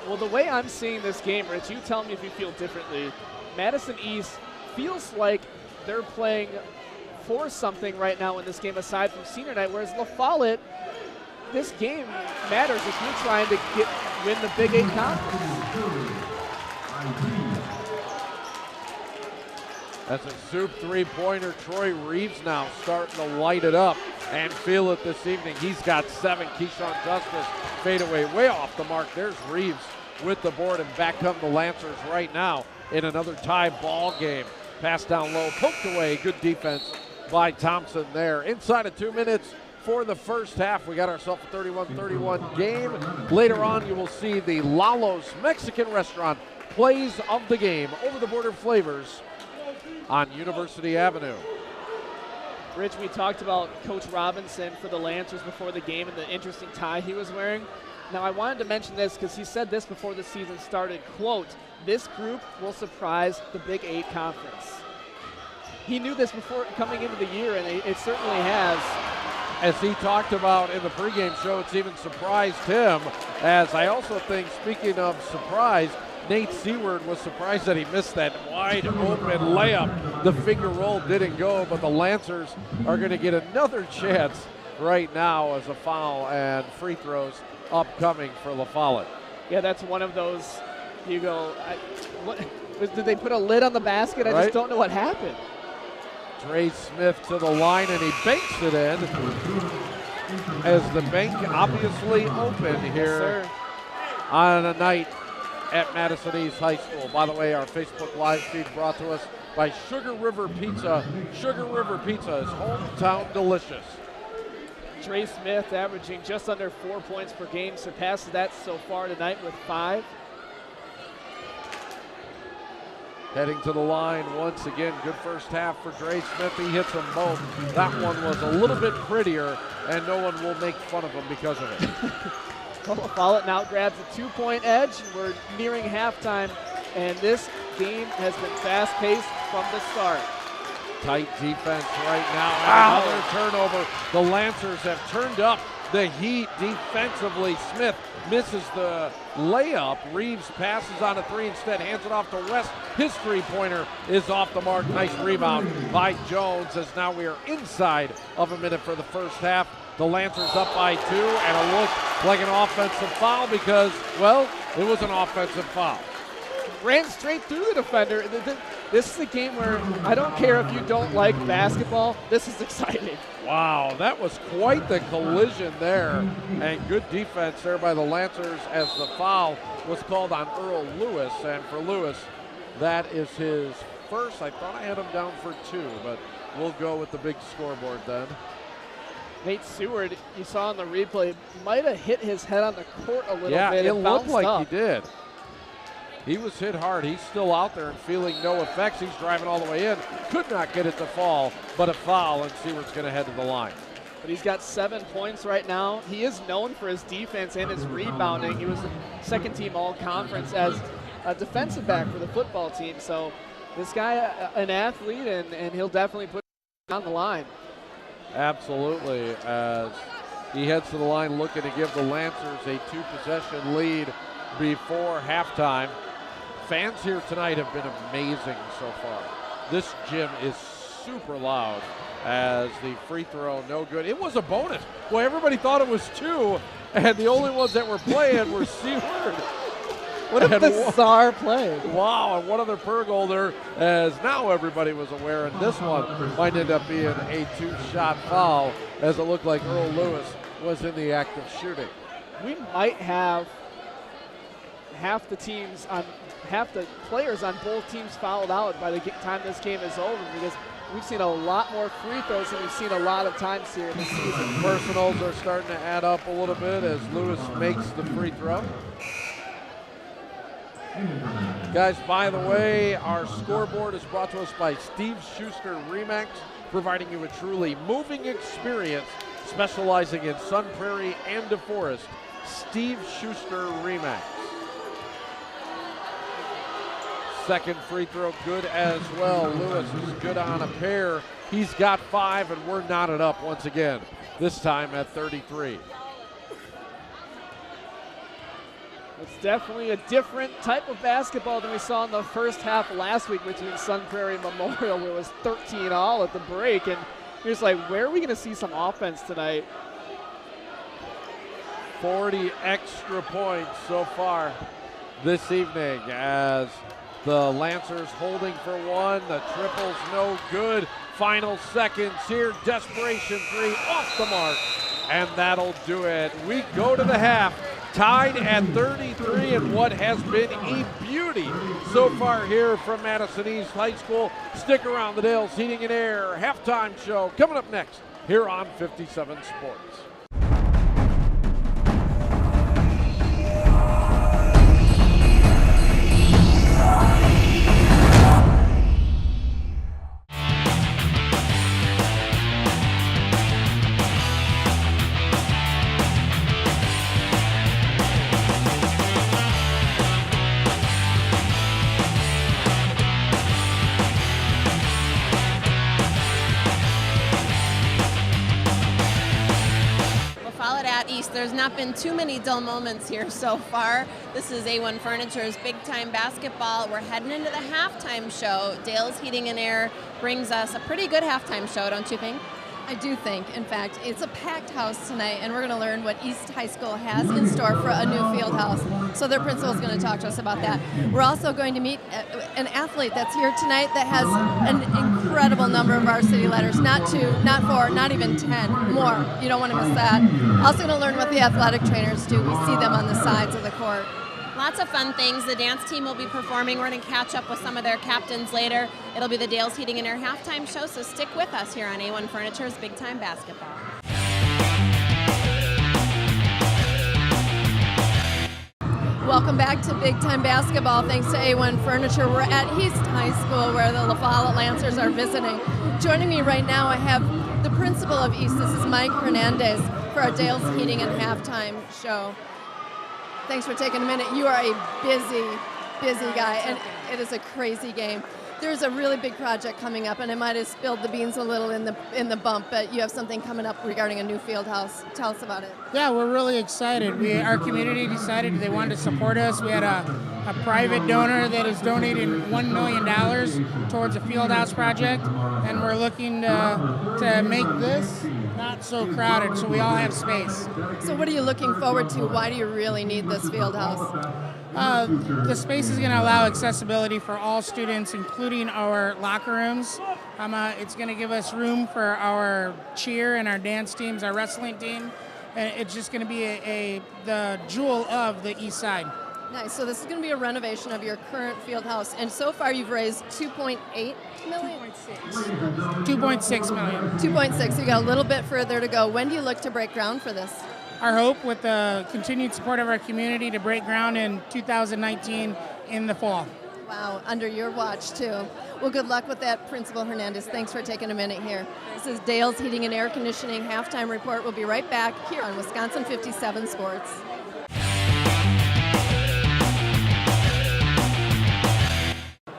Well, the way I'm seeing this game, Rich, you tell me if you feel differently. Madison East feels like they're playing for something right now in this game aside from senior night, whereas LaFollette, this game matters if you're trying to win the Big 8 conference. That's a soup three-pointer. Troy Reeves now starting to light it up and feel it this evening. He's got 7. Keyshawn Justice fadeaway way off the mark. There's Reeves with the board, and back come the Lancers right now in another tie ball game. Pass down low, poked away. Good defense by Thompson there. Inside of 2 minutes for the first half. We got ourselves a 31-31 game. Later on, you will see the Lalo's Mexican Restaurant plays of the game, over-the-border flavors on University Avenue. Rich, we talked about Coach Robinson for the Lancers before the game and the interesting tie he was wearing. Now, I wanted to mention this because he said this before the season started, quote, "This group will surprise the Big 8 conference." He knew this before coming into the year, and it certainly has. As he talked about in the pregame show, it's even surprised him, as I also think, speaking of surprise, Nate Seward was surprised that he missed that wide open layup. The finger roll didn't go, but the Lancers are going to get another chance right now as a foul and free throws upcoming for LaFollette. Yeah, that's one of those, you go, did they put a lid on the basket? I Right. just don't know what happened. Dre Smith to the line, and he banks it in as the bank obviously open here on a night at Madison East High School. By the way, our Facebook Live feed brought to us by Sugar River Pizza. Sugar River Pizza is hometown delicious. Dre Smith averaging just under 4 points per game, surpasses that so far tonight with 5. Heading to the line once again. Good first half for Dre Smith. He hits them both. That one was a little bit prettier, and no one will make fun of him because of it. LaFollette now grabs a 2-point edge. We're nearing halftime, and this game has been fast-paced from the start. Tight defense right now. And another turnover. The Lancers have turned up the heat defensively. Smith misses the layup. Reeves passes on a 3 instead, hands it off to West. His three-pointer is off the mark. Nice rebound by Jones, as now we are inside of a minute for the first half. The Lancers up by 2, and it looked like an offensive foul because, well, it was an offensive foul. Ran straight through the defender. This is a game where I don't care if you don't like basketball. This is exciting. Wow, that was quite the collision there, and good defense there by the Lancers as the foul was called on Earl Lewis, and for Lewis, that is his first. I thought I had him down for 2, but we'll go with the big scoreboard then. Nate Seward, you saw on the replay, might have hit his head on the court a little bit. Yeah, it looked like up. he did. He was hit hard. He's still out there and feeling no effects. He's driving all the way in. Could not get it to fall, but a foul, and Seward's going to head to the line. But he's got 7 points right now. He is known for his defense and his rebounding. He was second-team all-conference as a defensive back for the football team. So this guy, an athlete, and he'll definitely put it on the line. Absolutely, as he heads to the line looking to give the Lancers a 2-possession lead before halftime. Fans here tonight have been amazing so far. This gym is super loud as the free throw no good. It was a bonus. Boy, everybody thought it was 2, and the only ones that were playing were Seward. What a bizarre play. Wow, and one other Pergolder, as now everybody was aware, and this one might end up being a 2-shot foul, as it looked like Earl Lewis was in the act of shooting. We might have half the players on both teams fouled out by the time this game is over, because we've seen a lot more free throws than we've seen a lot of times here this season. Personals are starting to add up a little bit as Lewis makes the free throw. Guys, by the way, our scoreboard is brought to us by Steve Schuster Remax, providing you a truly moving experience, specializing in Sun Prairie and DeForest. Steve Schuster Remax. Second free throw good as well. Lewis is good on a pair. He's got 5, and we're knotted up once again, this time at 33. It's definitely a different type of basketball than we saw in the first half last week between Sun Prairie and Memorial, where it was 13-all at the break. And you're just like, where are we going to see some offense tonight? 40 extra points so far this evening as the Lancers holding for one. The triple's no good. Final seconds here. Desperation three off the mark. And that'll do it. We go to the half. Tied at 33 in what has been a beauty so far here from Madison East High School. Stick around, the Dales Heating and Air halftime show coming up next here on 57 Sports. East. There's not been too many dull moments here so far. This is A1 Furniture's big time basketball. We're heading into the halftime show. Dale's Heating and Air brings us a pretty good halftime show, don't you think? I do think, in fact, it's a packed house tonight, and we're going to learn what East High School has in store for a new field house. So their principal is going to talk to us about that. We're also going to meet an athlete that's here tonight that has an incredible number of varsity letters, not 2, not 4, not even 10, more. You don't want to miss that. Also going to learn what the athletic trainers do. We see them on the sides of the court. Lots of fun things. The dance team will be performing. We're going to catch up with some of their captains later. It'll be the Dale's Heating and Air halftime show, so stick with us here on A1 Furniture's Big Time Basketball. Welcome back to Big Time Basketball. Thanks to A1 Furniture. We're at East High School where the LaFollette Lancers are visiting. Joining me right now, I have the principal of East. This is Mike Hernandez for our Dale's Heating and halftime show. Thanks for taking a minute. You are a busy guy, and it is a crazy game. There's a really big project coming up, and I might have spilled the beans a little in the bump, but you have something coming up regarding a new field house. Tell us about it. Yeah, we're really excited. Our community decided they wanted to support us. We had a private donor that is donating $1 million towards a field house project, and we're looking to make this not so crowded, so we all have space. So what are you looking forward to? Why do you really need this field house? The space is going to allow accessibility for all students, including our locker rooms. It's going to give us room for our cheer and our dance teams, our wrestling team, and it's just going to be the jewel of the East Side. Nice. So this is going to be a renovation of your current field house, and so far you've raised $2.8 million? 2.6 million. 2.6. So you got a little bit further to go. When do you look to break ground for this? Our hope, with the continued support of our community, to break ground in 2019 in the fall. Wow, under your watch too. Well, good luck with that, Principal Hernandez. Thanks for taking a minute here. This is Dale's Heating and Air Conditioning halftime report. We'll be right back here on Wisconsin 57 Sports.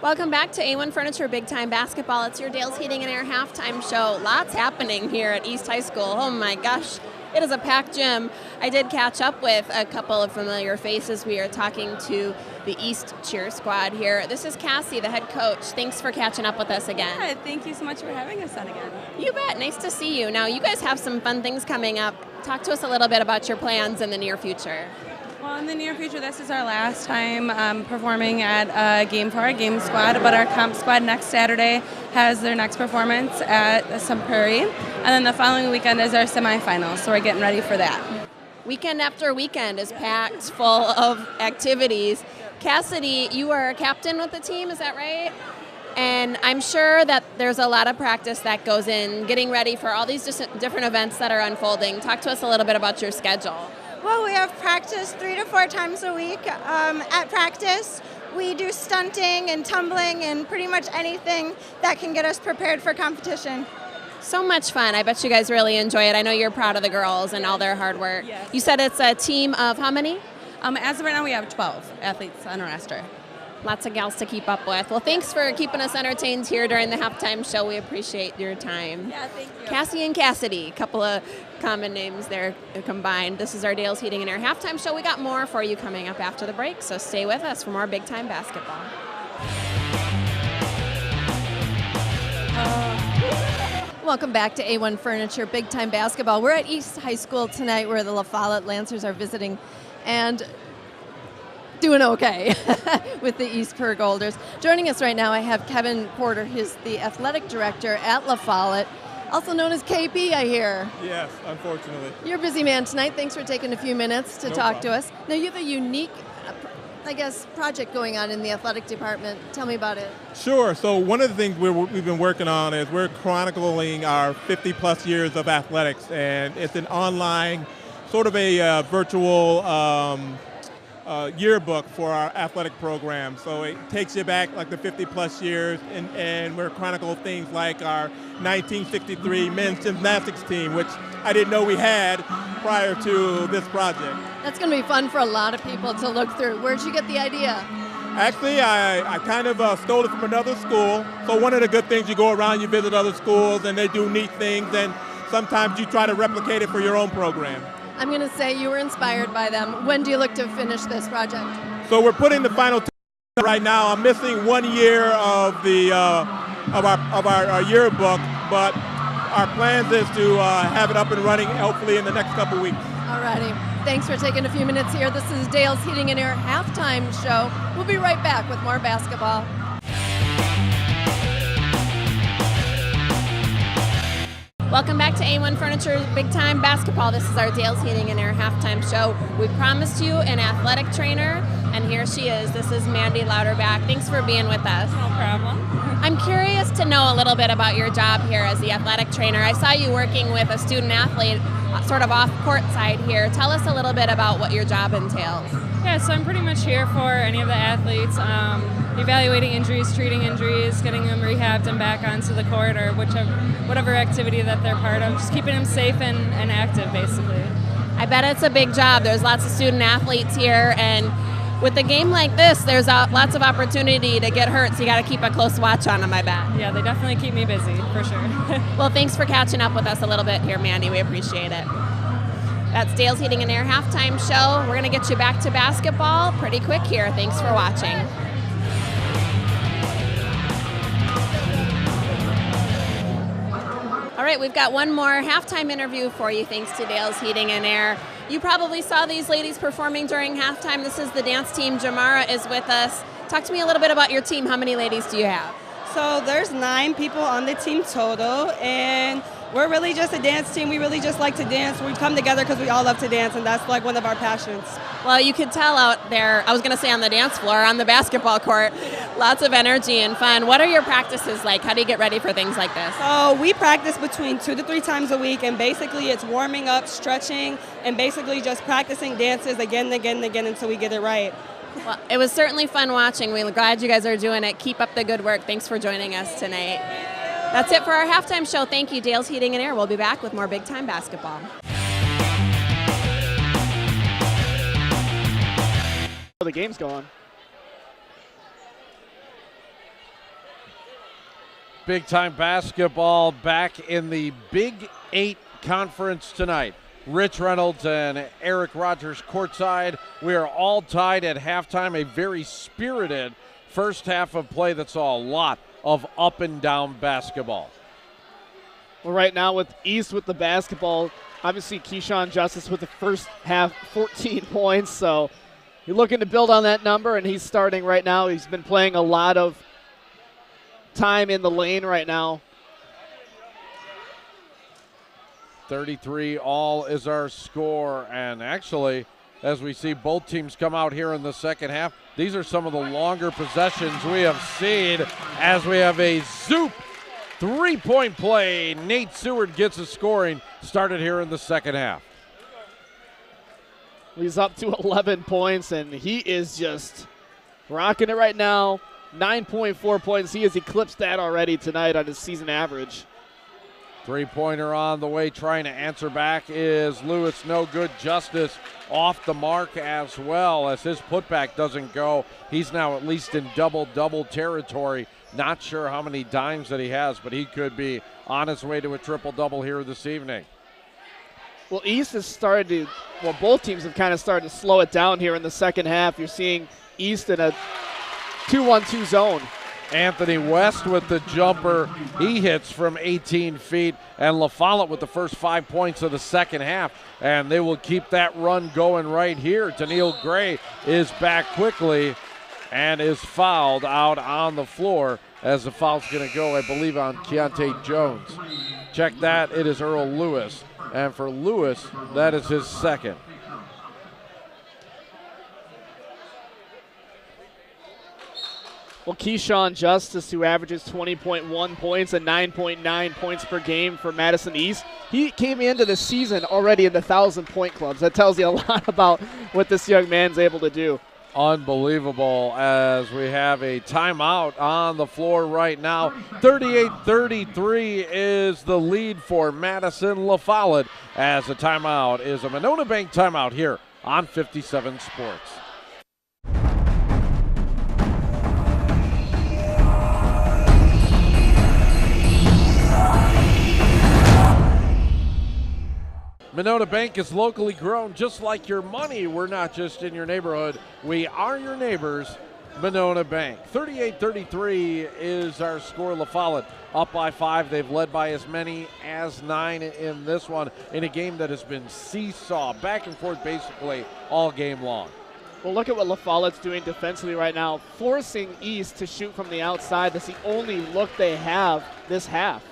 Welcome back to A1 Furniture Big Time Basketball. It's your Dale's Heating and Air halftime show. Lots happening here at East High School. Oh my gosh, it is a packed gym. I did catch up with a couple of familiar faces. We are talking to the East cheer squad here. This is Cassie, the head coach. Thanks for catching up with us again. Yeah, thank you so much for having us on again. You bet. Nice to see you. Now, you guys have some fun things coming up. Talk to us a little bit about your plans in the near future. Well, in the near future, this is our last time performing at a game for our game squad, but our comp squad next Saturday has their next performance at Sun Prairie, and then the following weekend is our semifinals, so we're getting ready for that. Weekend after weekend is packed full of activities. Cassidy, you are a captain with the team, is that right? And I'm sure that there's a lot of practice that goes in getting ready for all these different events that are unfolding. Talk to us a little bit about your schedule. Well, we have practice 3 to 4 times a week. At practice, we do stunting and tumbling and pretty much anything that can get us prepared for competition. So much fun. I bet you guys really enjoy it. I know you're proud of the girls and all their hard work. Yes. You said it's a team of how many? As of right now, we have 12 athletes on our roster. Lots of gals to keep up with. Well, thanks for keeping us entertained here during the halftime show. We appreciate your time. Yeah, thank you. Cassie and Cassidy, a couple of common names there combined. This is our Dale's Heating and Air halftime show. We got more for you coming up after the break, so stay with us for more big time basketball. Welcome back to A1 Furniture Big Time Basketball. We're at East High School tonight where the LaFollette Lancers are visiting and doing okay with the East Pergolders. Joining us right now, I have Kevin Porter. He's the athletic director at LaFollette, also known as KP, I hear. Yes, unfortunately. You're a busy man tonight. Thanks for taking a few minutes to talk to us. Now, you have a unique, project going on in the athletic department. Tell me about it. Sure. So one of the things we've been working on is we're chronicling our 50-plus years of athletics, and it's an online, sort of a virtual yearbook for our athletic program. So it takes you back like the 50-plus years, and we're chronicling things like our 1963 men's gymnastics team, which I didn't know we had prior to this project. That's going to be fun for a lot of people to look through. Where'd you get the idea? Actually, I kind of stole it from another school. So one of the good things, you go around, you visit other schools, and they do neat things, and sometimes you try to replicate it for your own program. I'm going to say you were inspired by them. When do you look to finish this project? So we're putting the final right now. I'm missing 1 year of the of our yearbook, but our plans is to have it up and running hopefully in the next couple weeks. All righty. Thanks for taking a few minutes here. This is Dale's Heating and Air halftime show. We'll be right back with more basketball. Welcome back to A1 Furniture Big Time Basketball. This is our Dale's Heating and Air halftime show. We promised you an athletic trainer, and here she is. This is Mandy Louderback. Thanks for being with us. No problem. I'm curious to know a little bit about your job here as the athletic trainer. I saw you working with a student athlete sort of off court side here. Tell us a little bit about what your job entails. Yeah, so I'm pretty much here for any of the athletes, evaluating injuries, treating injuries, getting them rehabbed and back onto the court or whatever activity that they're part of, just keeping them safe and active, basically. I bet it's a big job. There's lots of student athletes here, and with a game like this, there's lots of opportunity to get hurt, so you got to keep a close watch on them, I bet. Yeah, they definitely keep me busy, for sure. Well, thanks for catching up with us a little bit here, Mandy. We appreciate it. That's Dale's Heating and Air halftime show. We're going to get you back to basketball pretty quick here. Thanks for watching. All right, we've got one more halftime interview for you thanks to Dale's Heating and Air. You probably saw these ladies performing during halftime. This is the dance team. Jamara is with us. Talk to me a little bit about your team. How many ladies do you have? So there's 9 people on the team total, and we're really just a dance team. We really just like to dance. We come together because we all love to dance, and that's like one of our passions. Well, you could tell out there, I was going to say on the dance floor, on the basketball court, lots of energy and fun. What are your practices like? How do you get ready for things like this? So we practice between 2 to 3 times a week, and basically it's warming up, stretching, and basically just practicing dances again and again and again until we get it right. Well, it was certainly fun watching. We're glad you guys are doing it. Keep up the good work. Thanks for joining us tonight. That's it for our halftime show. Thank you, Dale's Heating and Air. We'll be back with more big time basketball. The game's going. Big time basketball back in the Big 8 conference tonight. Rich Reynolds and Eric Rogers courtside. We are all tied at halftime. A very spirited first half of play that saw a lot of up and down basketball. Well, right now with East with the basketball, obviously Keyshawn Justice with the first half 14 points, so you're looking to build on that number, and he's starting right now. He's been playing a lot of time in the lane right now. 33 all is our score, and actually as we see both teams come out here in the second half. These are some of the longer possessions we have seen as we have a Zoop three-point play. Nate Seward gets a scoring started here in the second half. He's up to 11 points, and he is just rocking it right now. 9.4 points. He has eclipsed that already tonight on his season average. Three-pointer on the way, trying to answer back is Lewis. No good. Justice off the mark as well, as his putback doesn't go. He's now at least in double-double territory. Not sure how many dimes that he has, but he could be on his way to a triple-double here this evening. Well, East has started to, well, both teams have kind of started to slow it down here in the second half. You're seeing East in a 2-1-2 zone. Anthony West with the jumper. He hits from 18 feet. And LaFollette with the first 5 points of the second half. And they will keep that run going right here. Daniil Gray is back quickly and is fouled out on the floor, as the foul's going to go, I believe, on Keontae Jones. Check that. It is Earl Lewis. And for Lewis, that is his second. Well, Keyshawn Justice, who averages 20.1 points and 9.9 points per game for Madison East, he came into the season already in the 1,000-point clubs. That tells you a lot about what this young man's able to do. Unbelievable, as we have a timeout on the floor right now. 38-33 is the lead for Madison LaFollette, as the timeout is a Monona Bank timeout here on 57 Sports. Monona Bank is locally grown, just like your money. We're not just in your neighborhood. We are your neighbors, Monona Bank. 38-33 is our score. LaFollette up by 5. They've led by as many as 9 in this one, in a game that has been seesaw, back and forth basically all game long. Well, look at what LaFollette's doing defensively right now, forcing East to shoot from the outside. That's the only look they have this half.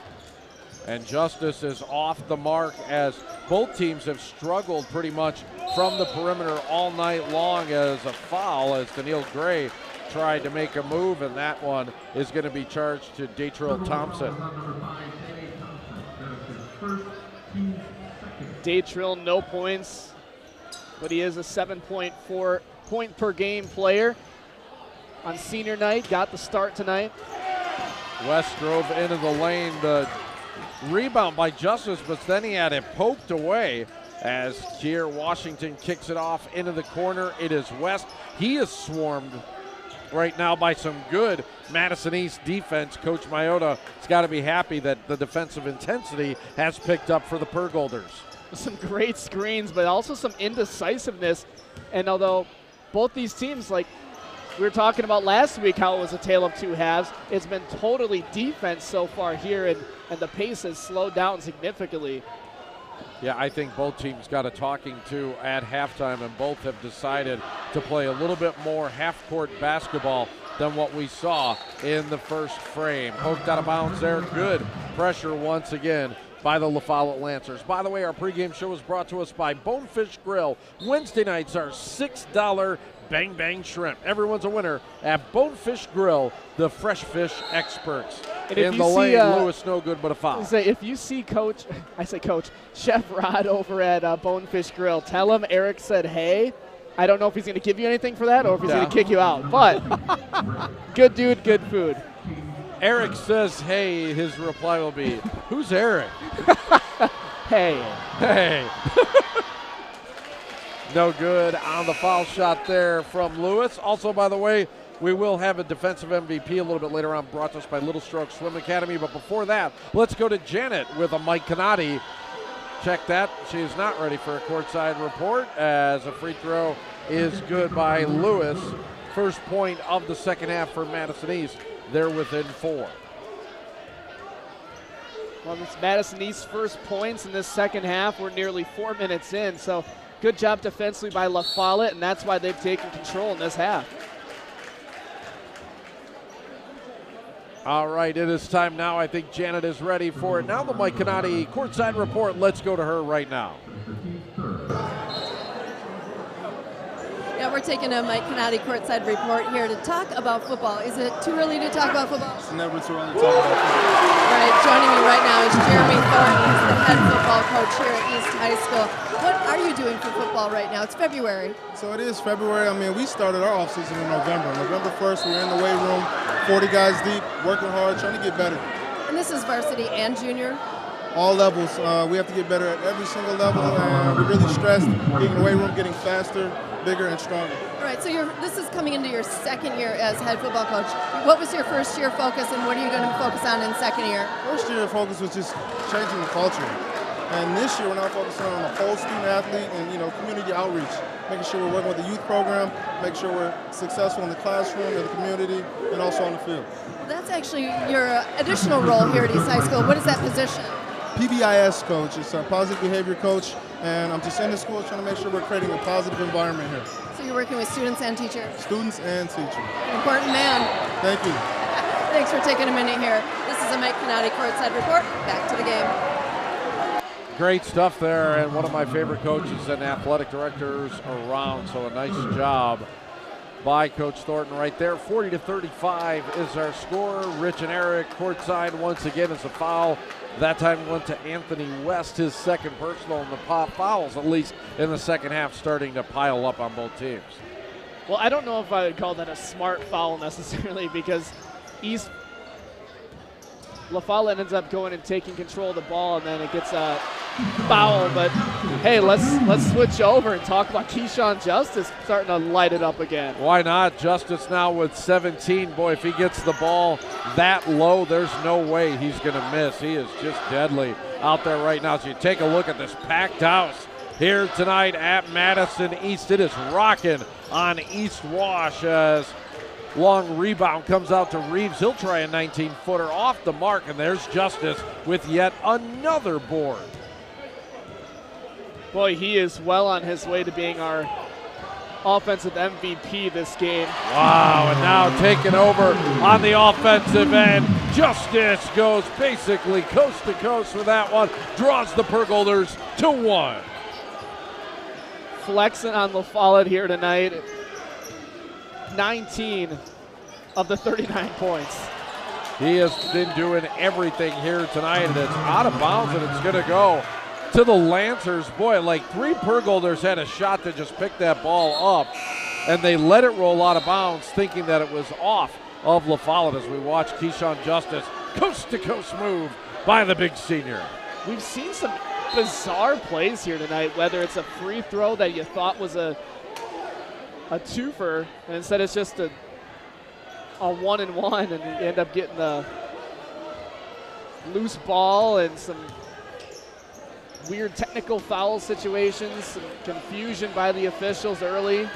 And Justice is off the mark, as both teams have struggled pretty much from the perimeter all night long, as a foul as Daniil Gray tried to make a move, and that one is going to be charged to Datrell Thompson. Datrell, no points, but he is a 7.4 point per game player on senior night. Got the start tonight. West drove into the lane. The rebound by Justice, but then he had it poked away as Kier Washington kicks it off into the corner. It is West. He is swarmed right now by some good Madison East defense. Coach Maiota has got to be happy that the defensive intensity has picked up for the Pergolders. Some great screens, but also some indecisiveness. And although both these teams, like we were talking about last week, how it was a tale of two halves, it's been totally defense so far here, and the pace has slowed down significantly. Yeah, I think both teams got a talking to at halftime, and both have decided to play a little bit more half-court basketball than what we saw in the first frame. Poked out of bounds there. Good pressure once again by the LaFollette Lancers. By the way, our pregame show is brought to us by Bonefish Grill. Wednesday nights are $6 Bang Bang Shrimp. Everyone's a winner at Bonefish Grill, the fresh fish experts. And in the lane, Lewis no good but a foul. If you see Chef Rod over at Bonefish Grill, tell him Eric said hey. I don't know if he's going to give you anything for that or if he's going to kick you out, but good dude, good food. Eric says hey, his reply will be, who's Eric? Hey. Hey. No good on the foul shot there from Lewis. Also, by the way, we will have a defensive MVP a little bit later on, brought to us by Little Stroke Swim Academy. But before that, let's go to Janet with a Mike Canati. Check that. She is not ready for a courtside report, as a free throw is good by Lewis. First point of the second half for Madison East. They're within 4. Well, it's Madison East's first points in this second half. We're nearly 4 minutes in, so good job defensively by LaFollette, and that's why they've taken control in this half. All right, it is time now. I think Janet is ready for it. Now the Mike Canati courtside report. Let's go to her right now. taking a Mike Canati courtside report here to talk about football. Is it too early to talk about football? It's never too early to talk about football. All right, joining me right now is Jeremy Thornton. He's the head football coach here at East High School. What are you doing for football right now? It's February. So it is February. I mean, we started our offseason in November. November 1st, we were in the weight room, 40 guys deep, working hard, trying to get better. And this is varsity and junior? All levels. We have to get better at every single level, and we really stressed getting in the weight room, getting faster, bigger, and stronger. All right, so this is coming into your second year as head football coach. What was your first year focus, and what are you going to focus on in second year? First year focus was just changing the culture. And this year we're now focusing on the whole student athlete and community outreach, making sure we're working with the youth program, making sure we're successful in the classroom, in the community, and also on the field. Well, that's actually your additional role here at East High School. What is that position? PBIS coach. It's a positive behavior coach, and I'm just in the school trying to make sure we're creating a positive environment here. So you're working with students and teachers? Students and teachers. An important man. Thank you. Thanks for taking a minute here. This is a Mike Canati courtside report. Back to the game. Great stuff there, and one of my favorite coaches and athletic directors around, so a nice job by Coach Thornton right there. 40-35 is our score. Rich and Eric courtside once again is a foul. That time went to Anthony West, his second personal, and the fouls, at least in the second half, starting to pile up on both teams. Well, I don't know if I would call that a smart foul necessarily, because LaFollette ends up going and taking control of the ball, and then it gets a foul. But hey, let's switch over and talk about Keyshawn Justice starting to light it up again. Why not? Justice now with 17. Boy, if he gets the ball that low, there's no way he's going to miss. He is just deadly out there right now. So you take a look at this packed house here tonight at Madison East. It is rocking on East Wash as long rebound comes out to Reeves. He'll try a 19-footer off the mark, and there's Justice with yet another board. Boy, he is well on his way to being our offensive MVP this game. Wow, and now taking over on the offensive end. Justice goes basically coast to coast with that one. Draws the Pergolders to 1. Flexing on LaFollette here tonight. 19 of the 39 points. He has been doing everything here tonight, and it's out of bounds, and it's going to go to the Lancers. Boy, like 3 Pergolders had a shot to just pick that ball up, and they let it roll out of bounds, thinking that it was off of LaFollette as we watch Keyshawn Justice coast-to-coast move by the big senior. We've seen some bizarre plays here tonight, whether it's a free throw that you thought was a twofer, and instead it's just a 1-and-1, and you end up getting a loose ball and some weird technical foul situations, some confusion by the officials early.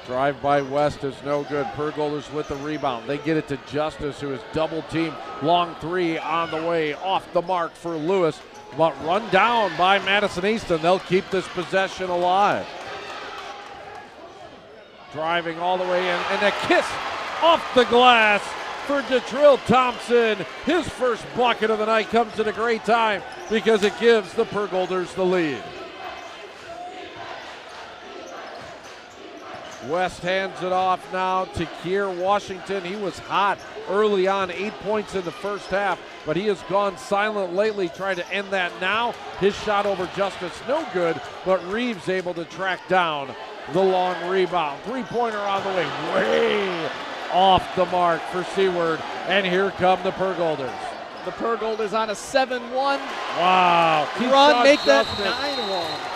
Drive by West is no good. Pergolders with the rebound. They get it to Justice, who is double teamed. Long 3 on the way, off the mark for Lewis, but run down by Madison East, and they'll keep this possession alive. Driving all the way in, and a kiss off the glass for Detrill Thompson. His first bucket of the night comes at a great time because it gives the Pergolders the lead. West hands it off now to Kier Washington. He was hot early on, 8 points in the first half, but he has gone silent lately, trying to end that now. His shot over Justice, no good, but Reeves able to track down the long rebound. 3-pointer on the way off the mark for Seward, and here come the Pergolders. The Pergolders on a 7-1. Wow. Run, make that Justice. 9-1.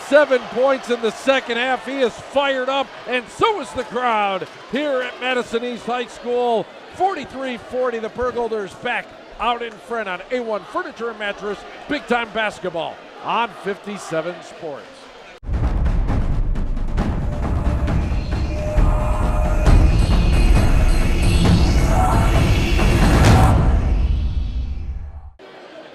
7 points in the second half. He is fired up, and so is the crowd here at Madison East High School. 43-40, the Pergolders back out in front on A1 Furniture and Mattress. Big time basketball on 57 Sports.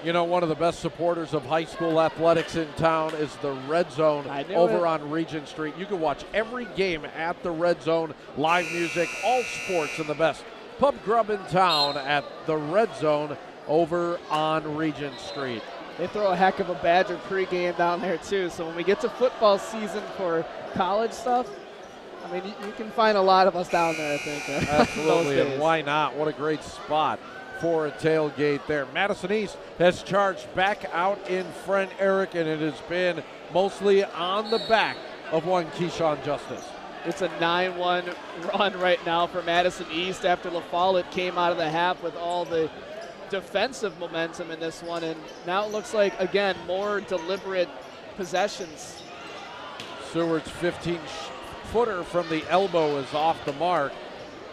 You know, one of the best supporters of high school athletics in town is the Red Zone over on Regent Street. You can watch every game at the Red Zone, live music, all sports, and the best pub grub in town at the Red Zone over on Regent Street. They throw a heck of a Badger pregame down there too. So when we get to football season for college stuff, I mean, you can find a lot of us down there, I think. Absolutely, and why not? What a great spot for a tailgate there. Madison East has charged back out in front, Eric, and it has been mostly on the back of one Keyshawn Justice. It's a 9-1 run right now for Madison East after LaFollette came out of the half with all the defensive momentum in this one, and now it looks like, again, more deliberate possessions. Seward's 15-footer from the elbow is off the mark,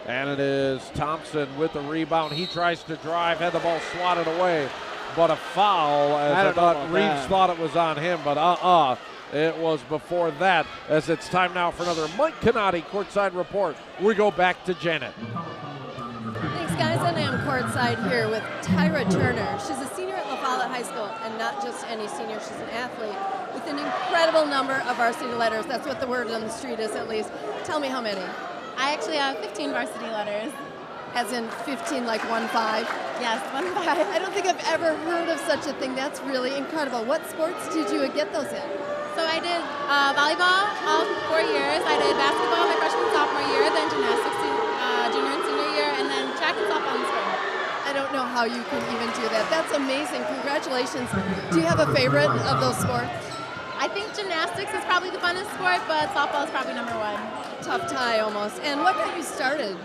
and it is Thompson with the rebound. He tries to drive, had the ball swatted away, but a foul, as I thought Reeves thought it was on him, but it was before that, as it's time now for another Mike Canati courtside report. We go back to Janet. Thanks, guys. And I'm courtside here with Tyra Turner. She's a senior at LaFollette High School, and not just any senior, she's an athlete with an incredible number of varsity letters. That's what the word on the street is, at least. Tell me how many. I actually have 15 varsity letters. As in 15, like 1-5? Yes, 1-5. I don't think I've ever heard of such a thing. That's really incredible. What sports did you get those in? So I did volleyball all 4 years. I did basketball my freshman, sophomore year, then gymnastics junior and senior year, and then track and softball in the spring. I don't know how you can even do that. That's amazing. Congratulations. Do you have a favorite of those sports? I think gymnastics is probably the funnest sport, but softball is probably number one. Tough tie almost. And what got you started?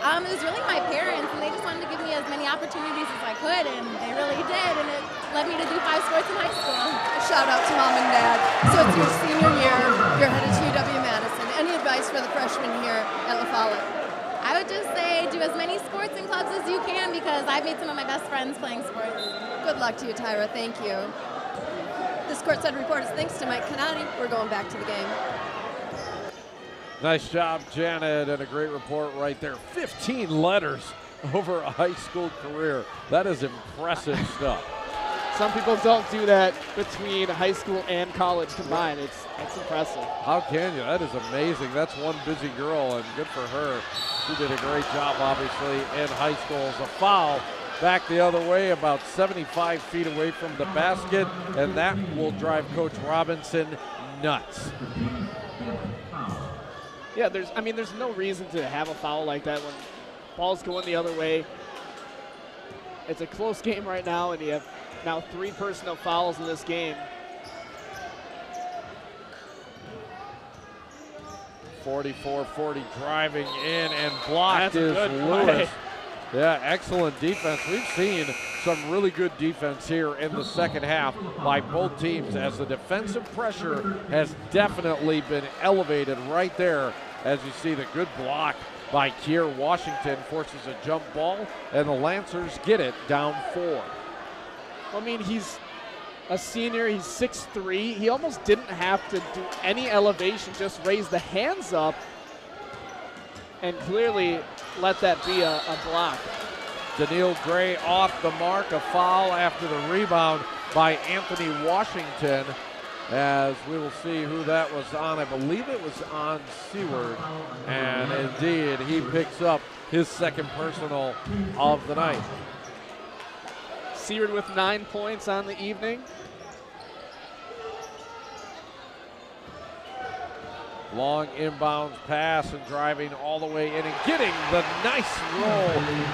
It was really my parents, and they just wanted to give me as many opportunities as I could, and they really did, and it led me to do 5 sports in high school. A shout out to mom and dad. So it's your senior year, you're headed to UW-Madison. Any advice for the freshmen here at LaFollette? I would just say do as many sports and clubs as you can, because I've made some of my best friends playing sports. Good luck to you, Tyra. Thank you. This courtside report is thanks to Mike Canati. We're going back to the game. Nice job, Janet, and a great report right there. 15 letters over a high school career. That is impressive stuff. Some people don't do that between high school and college combined. It's impressive. How can you? That is amazing. That's one busy girl, and good for her. She did a great job, obviously, in high school. It's a foul back the other way, about 75 feet away from the basket, and that will drive Coach Robinson nuts. Yeah, there's no reason to have a foul like that when ball's going the other way. It's a close game right now, and you have now 3 personal fouls in this game. 44-40 driving in and blocked is Lewis. Yeah, excellent defense. We've seen some really good defense here in the second half by both teams, as the defensive pressure has definitely been elevated right there. As you see, the good block by Kier Washington forces a jump ball, and the Lancers get it down 4. I mean, he's a senior, he's 6'3". He almost didn't have to do any elevation, just raise the hands up and clearly let that be a block. Daniil Gray off the mark, a foul after the rebound by Anthony Washington, as we will see who that was on. I believe it was on Seward, and indeed he picks up his second personal of the night. Seward with 9 points on the evening. Long inbounds pass and driving all the way in and getting the nice roll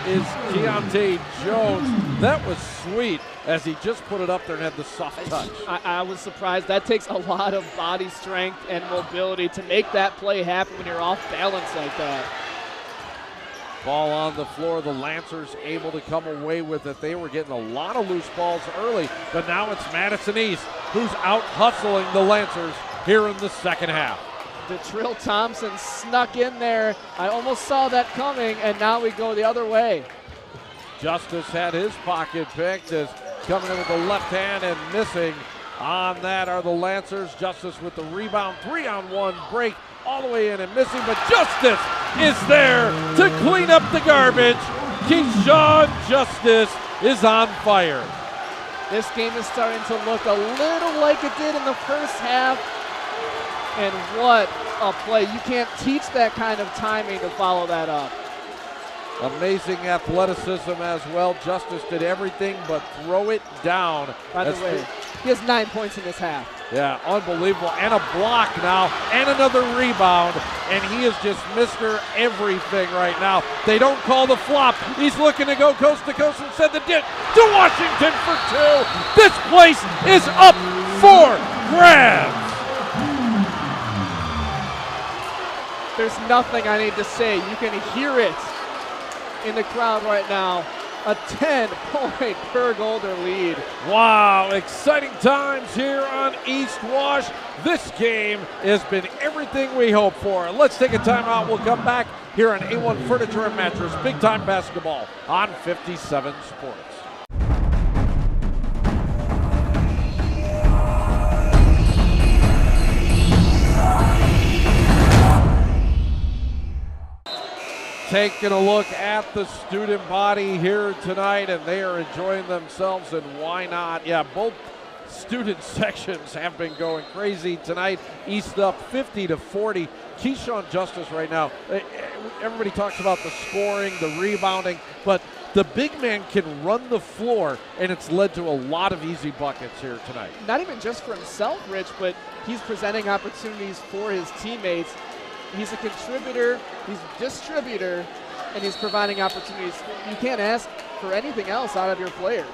is Keontae Jones. That was sweet, as he just put it up there and had the soft touch. I was surprised. That takes a lot of body strength and mobility to make that play happen when you're off balance like that. Ball on the floor. The Lancers able to come away with it. They were getting a lot of loose balls early, but now it's Madison East who's out hustling the Lancers here in the second half. Detrill Thompson snuck in there. I almost saw that coming, and now we go the other way. Justice had his pocket picked, as coming in with the left hand and missing. On that are the Lancers. Justice with the rebound. 3-on-1 break all the way in and missing, but Justice is there to clean up the garbage. Keyshawn Justice is on fire. This game is starting to look a little like it did in the first half. And what a play. You can't teach that kind of timing to follow that up. Amazing athleticism as well. Justice did everything but throw it down. By the way, he has 9 points in this half. Yeah, unbelievable. And a block now, and another rebound. And he is just Mr. Everything right now. They don't call the flop. He's looking to go coast to coast and send the dip to Washington for 2. This place is up for grabs. There's nothing I need to say. You can hear it in the crowd right now. A 10-point Per Golder lead. Wow, exciting times here on East Wash. This game has been everything we hoped for. Let's take a timeout. We'll come back here on A1 Furniture and Mattress. Big time basketball on 57 Sports. Taking a look at the student body here tonight, and they are enjoying themselves, and why not? Yeah, both student sections have been going crazy tonight. East up 50-40. Keyshawn Justice right now, everybody talks about the scoring, the rebounding, but the big man can run the floor, and it's led to a lot of easy buckets here tonight. Not even just for himself, Rich, but he's presenting opportunities for his teammates. He's a contributor, he's a distributor, and he's providing opportunities. You can't ask for anything else out of your players.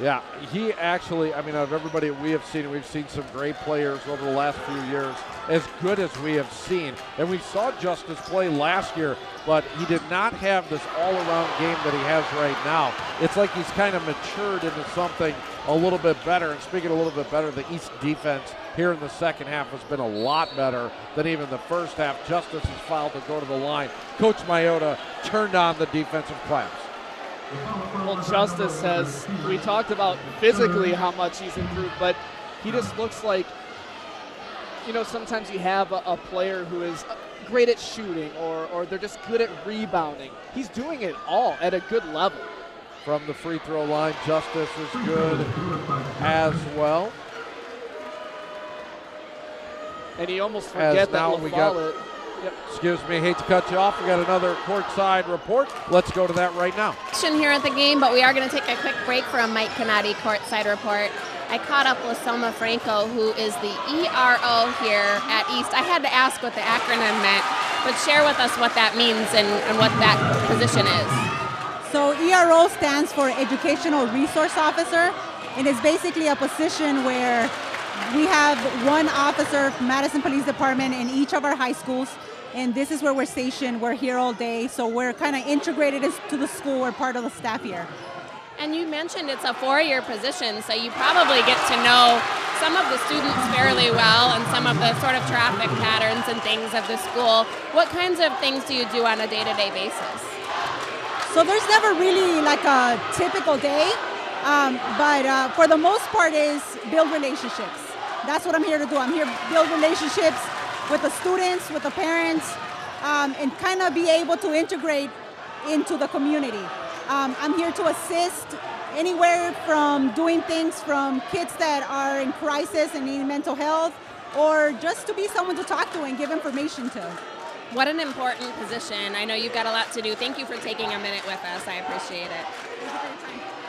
Yeah, he actually, I mean, out of everybody we've seen some great players over the last few years, as good as we have seen. And we saw Justice play last year, but he did not have this all-around game that he has right now. It's like he's kind of matured into something a little bit better. And speaking a little bit better, the East defense here in the second half has been a lot better than even the first half. Justice has fouled to go to the line. Coach Mayota turned on the defensive class. Well, Justice has, we talked about physically how much he's improved, but he just looks like, you know, sometimes you have a player who is great at shooting or they're just good at rebounding. He's doing it all at a good level. From the free throw line, Justice is good as well. And he almost forget that LaFollette. Yep. Excuse me, hate to cut you off. We got another courtside report. Let's go to that right now. Here at the game, but we are going to take a quick break for a Mike Canati courtside report. I caught up with Selma Franco, who is the ERO here at East. I had to ask what the acronym meant, but share with us what that means and what that position is. So ERO stands for Educational Resource Officer, and it's basically a position where we have one officer from Madison Police Department in each of our high schools, and this is where we're stationed. We're here all day, so we're kind of integrated into the school. We're part of the staff here. And you mentioned it's a 4-year position, so you probably get to know some of the students fairly well and some of the sort of traffic patterns and things of the school. What kinds of things do you do on a day-to-day basis? So there's never really like a typical day, but for the most part is build relationships. That's what I'm here to do. I'm here to build relationships with the students, with the parents, and kind of be able to integrate into the community. I'm here to assist anywhere from doing things from kids that are in crisis and need mental health, or just to be someone to talk to and give information to. What an important position. I know you've got a lot to do. Thank you for taking a minute with us. I appreciate it.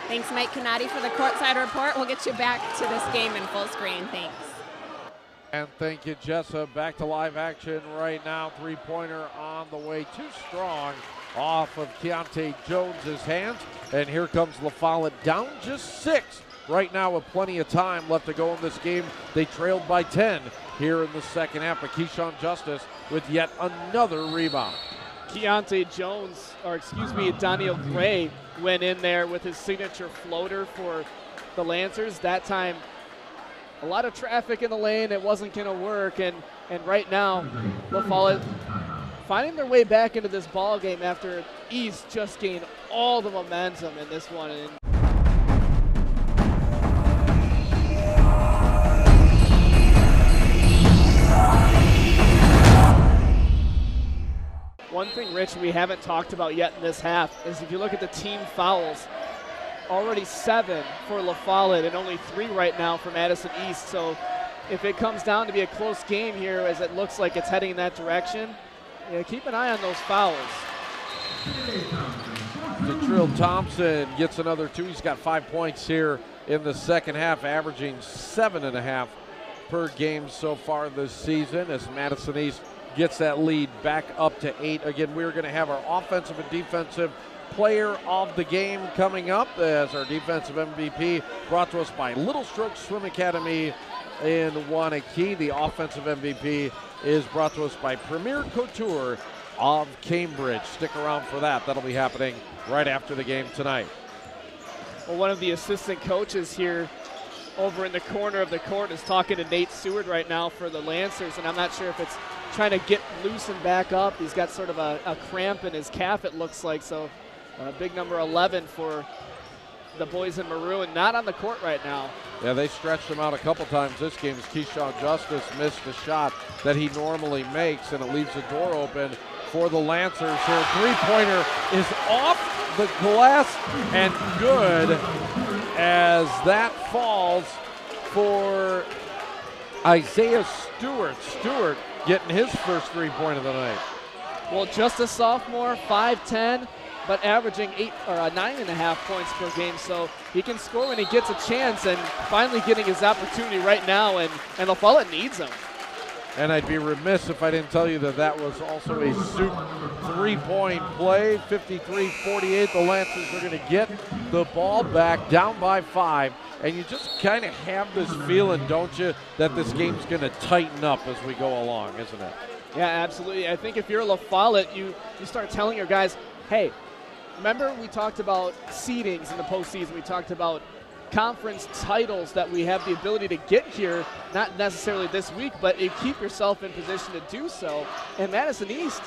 Thanks, Mike Canati, for the courtside report. We'll get you back to this game in full screen. Thanks. And thank you, Jessa. Back to live action right now. Three-pointer on the way. Too strong off of Keontae Jones's hands. And here comes LaFollette down just 6 right now with plenty of time left to go in this game. They trailed by 10 here in the second half. But Keyshawn Justice with yet another rebound. Keontae Jones, or excuse me, Daniel Gray went in there with his signature floater for the Lancers. That time, a lot of traffic in the lane. It wasn't going to work. And right now, LaFollette finding their way back into this ball game after East just gained all the momentum in this one. One thing, Rich, we haven't talked about yet in this half is if you look at the team fouls, already 7 for LaFollette and only 3 right now for Madison East. So if it comes down to be a close game here, as it looks like it's heading in that direction, yeah, keep an eye on those fouls. Detrill Thompson gets another 2. He's got 5 points here in the second half, averaging 7.5 per game so far this season as Madison East gets that lead back up to 8. Again, we're going to have our offensive and defensive player of the game coming up as our defensive MVP brought to us by Little Stroke Swim Academy in Wanakee. The offensive MVP is brought to us by Premier Couture of Cambridge. Stick around for that. That'll be happening right after the game tonight. Well, one of the assistant coaches here over in the corner of the court is talking to Nate Seward right now for the Lancers, and I'm not sure if it's trying to get loose and back up. He's got sort of a cramp in his calf, it looks like, so big number 11 for the boys in maroon, not on the court right now. Yeah, they stretched him out a couple times this game as Keyshawn Justice missed a shot that he normally makes, and it leaves the door open for the Lancers here. Three-pointer is off the glass and good as that falls for Isaiah Stewart. Stewart getting his first three-point of the night. Well, just a sophomore, 5'10", but averaging 9.5 points per game, so he can score when he gets a chance, and finally getting his opportunity right now, and LaFollette needs him. And I'd be remiss if I didn't tell you that that was also a Zook three-point play. 53-48, the Lancers are going to get the ball back, down by 5, and you just kind of have this feeling, don't you, that this game's going to tighten up as we go along, isn't it? Yeah, absolutely. I think if you're LaFollette, you start telling your guys, hey, remember we talked about seedings in the postseason. We talked about conference titles that we have the ability to get here, not necessarily this week, but you keep yourself in position to do so. And Madison East,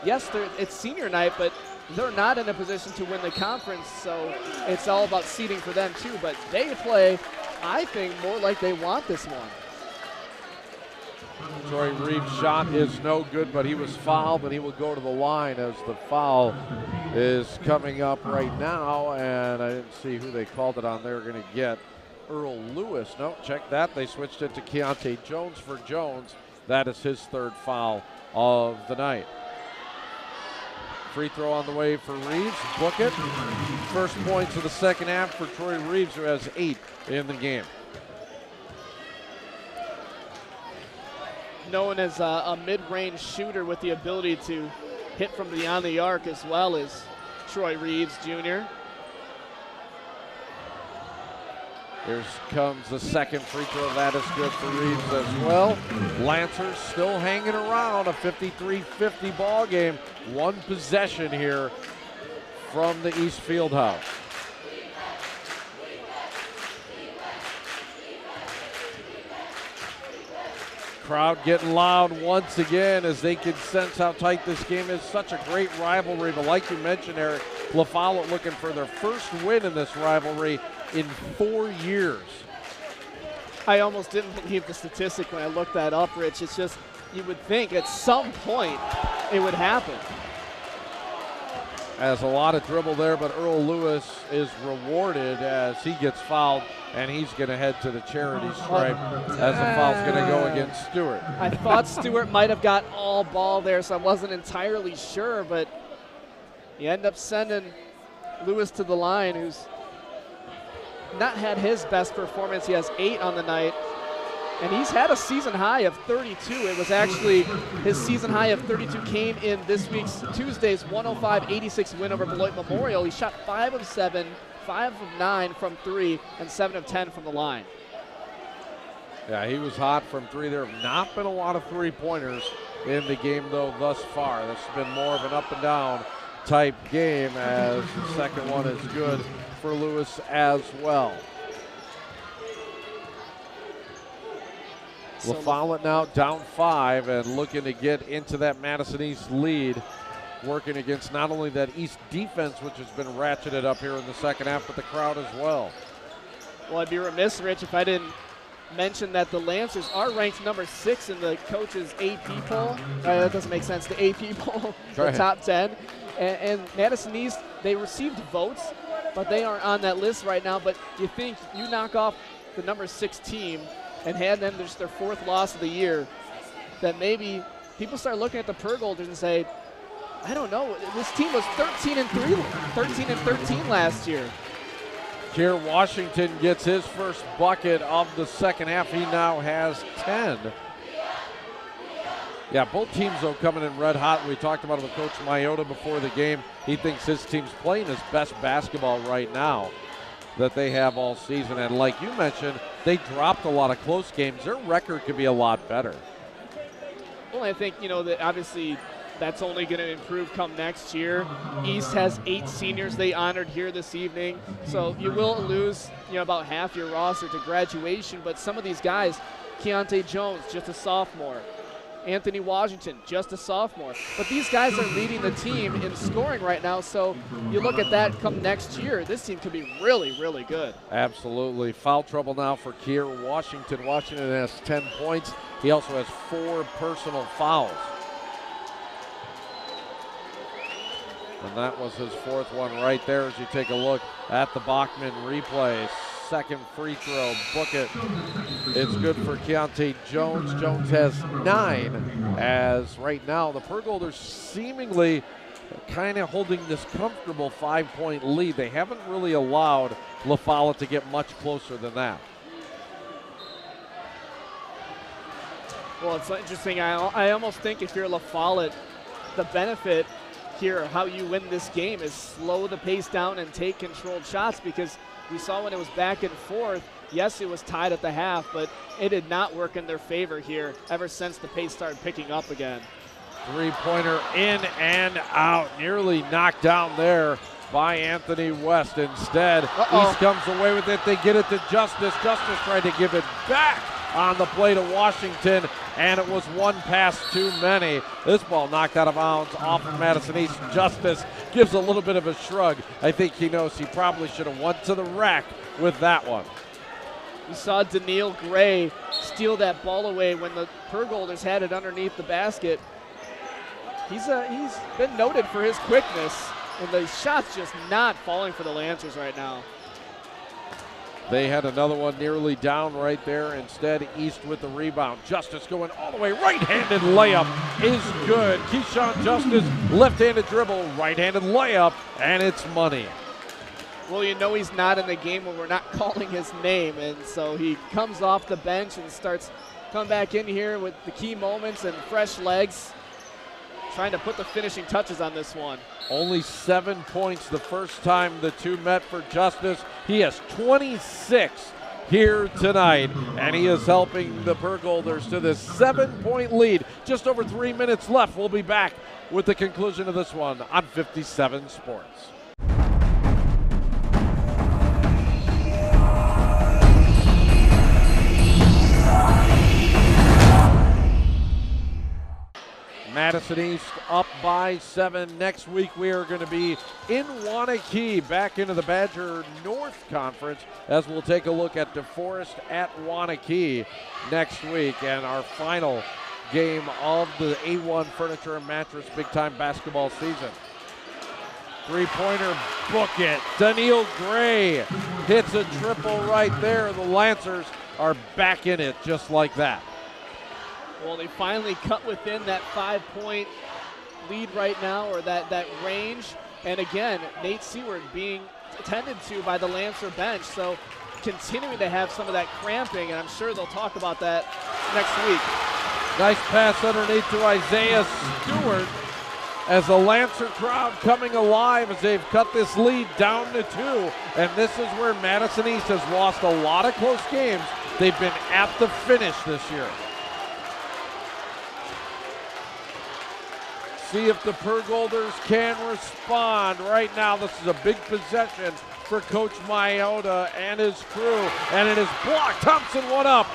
yes, it's senior night, but they're not in a position to win the conference, so it's all about seeding for them too. But they play, I think, more like they want this one. Troy Reeves' shot is no good, but he was fouled, and he will go to the line as the foul is coming up right now, and I didn't see who they called it on. They're going to get Earl Lewis. No, check that. They switched it to Keontae Jones for Jones. That is his third foul of the night. Free throw on the way for Reeves. Book it. First points of the second half for Troy Reeves, who has 8 in the game. Known as a mid-range shooter with the ability to hit from beyond the arc as well as Troy Reeves Jr. Here comes the second free throw. That is good for Reeves as well. Lancers still hanging around, a 53-50 ball game. One possession here from the East Fieldhouse. Crowd getting loud once again as they can sense how tight this game is. Such a great rivalry, but like you mentioned, Eric, LaFollette looking for their first win in this rivalry in 4 years. I almost didn't believe the statistic when I looked that up, Rich. It's just, you would think at some point it would happen. As a lot of dribble there, but Earl Lewis is rewarded as he gets fouled, and he's going to head to the charity stripe as the foul's going to go against Stewart. I thought Stewart might have got all ball there, so I wasn't entirely sure, but you end up sending Lewis to the line, who's not had his best performance. He has 8 on the night, and he's had a season high of 32. It was actually his season high of 32 came in this week's Tuesday's 105-86 win over Beloit Memorial. He shot 5 of 7, 5 of 9 from 3, and 7 of 10 from the line. Yeah, he was hot from 3. There have not been a lot of three-pointers in the game, though, thus far. This has been more of an up-and-down type game, as the second one is good for Lewis as well. LaFollette now down 5 and looking to get into that Madison East lead, working against not only that East defense, which has been ratcheted up here in the second half, but the crowd as well. Well, I'd be remiss, Rich, if I didn't mention that the Lancers are ranked number 6 in the coach's AP poll. That doesn't make sense, the AP poll, the top 10. And Madison East, they received votes, but they aren't on that list right now. But you think you knock off the number 6 team and hand them just their 4th loss of the year, that maybe people start looking at the Pergolders and say, I don't know. This team was 13-13 last year. Kier Washington gets his first bucket of the second half. He now has 10. Yeah, both teams, though, coming in red hot. We talked about it with Coach Maiotta before the game. He thinks his team's playing his best basketball right now that they have all season. And like you mentioned, they dropped a lot of close games. Their record could be a lot better. Well, I think, that obviously that's only going to improve come next year. East has 8 seniors they honored here this evening. So you will lose, about half your roster to graduation. But some of these guys, Keontae Jones, just a sophomore. Anthony Washington, just a sophomore. But these guys are leading the team in scoring right now, so you look at that come next year, this team could be really, really good. Absolutely. Foul trouble now for Kier Washington. Washington has 10 points. He also has 4 personal fouls. And that was his 4th one right there as you take a look at the Bachman replay. Second free throw, book it. It's good for Keontae Jones. Jones has 9, as right now the Pergolders seemingly kind of holding this comfortable 5-point lead. They haven't really allowed LaFollette to get much closer than that. Well, it's interesting. I almost think if you're LaFollette, the benefit here, how you win this game, is slow the pace down and take controlled shots, because we saw when it was back and forth, yes, it was tied at the half, but it did not work in their favor here ever since the pace started picking up again. Three-pointer in and out, nearly knocked down there by Anthony West. Instead, East comes away with it. They get it to Justice. Justice tried to give it back on the play to Washington, and it was one pass too many. This ball knocked out of bounds off of Madison East. Justice gives a little bit of a shrug. I think he knows he probably should have went to the rack with that one. We saw Daniil Gray steal that ball away when the Pergolders had it underneath the basket. He's been noted for his quickness, and the shot's just not falling for the Lancers right now. They had another one nearly down right there. Instead, East with the rebound. Justice going all the way. Right-handed layup is good. Keyshawn Justice, left-handed dribble, right-handed layup, and it's money. Well, he's not in the game when we're not calling his name, and so he comes off the bench and starts coming back in here with the key moments and fresh legs, trying to put the finishing touches on this one. Only 7 points the first time the two met for Justice. He has 26 here tonight, and he is helping the Pergolders to this 7-point lead. Just over 3 minutes left. We'll be back with the conclusion of this one on 57 Sports. Madison East up by 7. Next week we are going to be in Wanakee, back into the Badger North Conference, as we'll take a look at DeForest at Wanakee next week, and our final game of the A1 Furniture and Mattress Big Time basketball season. Three-pointer, book it. Daniil Gray hits a triple right there. The Lancers are back in it just like that. Well, they finally cut within that 5-point lead right now, or that range. And again, Nate Seward being attended to by the Lancer bench. So continuing to have some of that cramping, and I'm sure they'll talk about that next week. Nice pass underneath to Isaiah Stewart, as the Lancer crowd coming alive as they've cut this lead down to 2. And this is where Madison East has lost a lot of close games. They've been at the finish this year. See if the Pergolders can respond. Right now, this is a big possession for Coach Maiotta and his crew, and it is blocked. Thompson one up,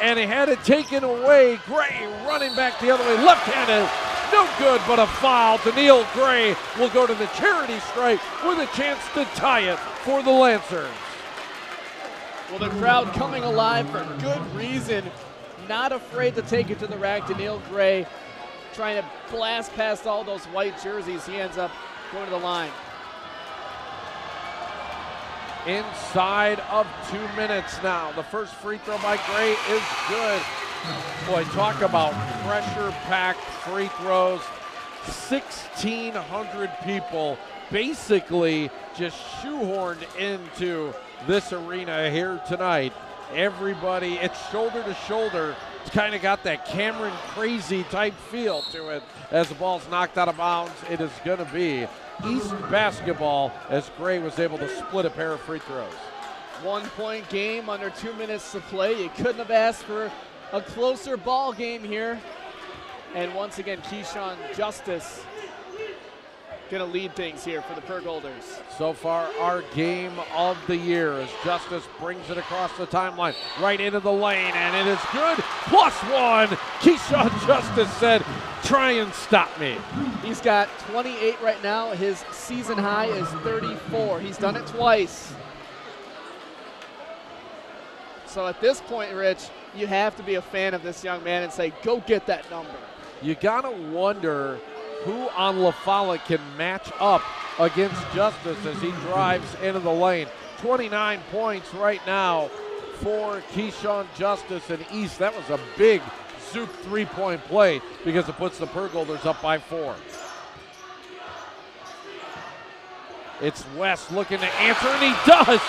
and he had it taken away. Gray running back the other way, left-handed, no good, but a foul. Daniil Gray will go to the charity stripe with a chance to tie it for the Lancers. Well, the crowd coming alive for good reason. Not afraid to take it to the rack. Daniil Gray trying to blast past all those white jerseys. He ends up going to the line. Inside of 2 minutes now. The first free throw by Gray is good. Boy, talk about pressure-packed free throws. 1,600 people basically just shoehorned into this arena here tonight. Everybody, it's shoulder to shoulder. It's kind of got that Cameron Crazy type feel to it as the ball's knocked out of bounds. It is going to be East basketball as Gray was able to split a pair of free throws. 1 point game, under 2 minutes to play. You couldn't have asked for a closer ball game here. And once again, Keyshawn Justice going to lead things here for the Pergolders. So far, our game of the year as Justice brings it across the timeline, right into the lane, and it is good. +1. Keyshawn Justice said, try and stop me. He's got 28 right now. His season high is 34. He's done it twice. So at this point, Rich, you have to be a fan of this young man and say, go get that number. You gotta wonder who on LaFollette can match up against Justice as he drives into the lane. 29 points right now for Keyshawn Justice and East. That was a big Zook three-point play because it puts the Pergolders up by 4. It's West looking to answer, and he does.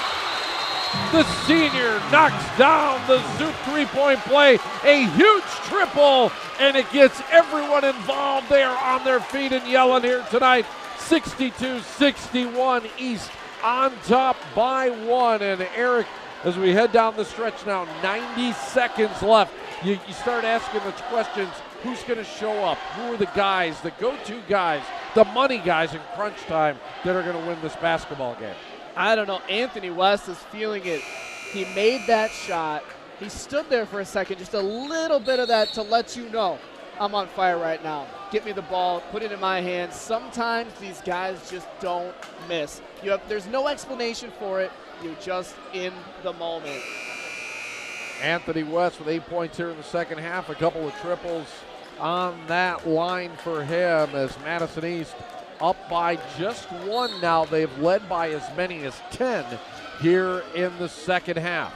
The senior knocks down the Zook three-point play. A huge triple, and it gets everyone involved. They are on their feet and yelling here tonight. 62-61 East on top by 1. And Eric, as we head down the stretch now, 90 seconds left. You start asking the questions, who's going to show up? Who are the guys, the go-to guys, the money guys in crunch time that are going to win this basketball game? I don't know. Anthony West is feeling it. He made that shot. He stood there for a second, just a little bit of that to let you know, I'm on fire right now. Get me the ball, put it in my hands. Sometimes these guys just don't miss. There's no explanation for it. You're just in the moment. Anthony West with 8 points here in the second half. A couple of triples on that line for him as Madison East up by just 1 now. They've led by as many as 10 here in the second half.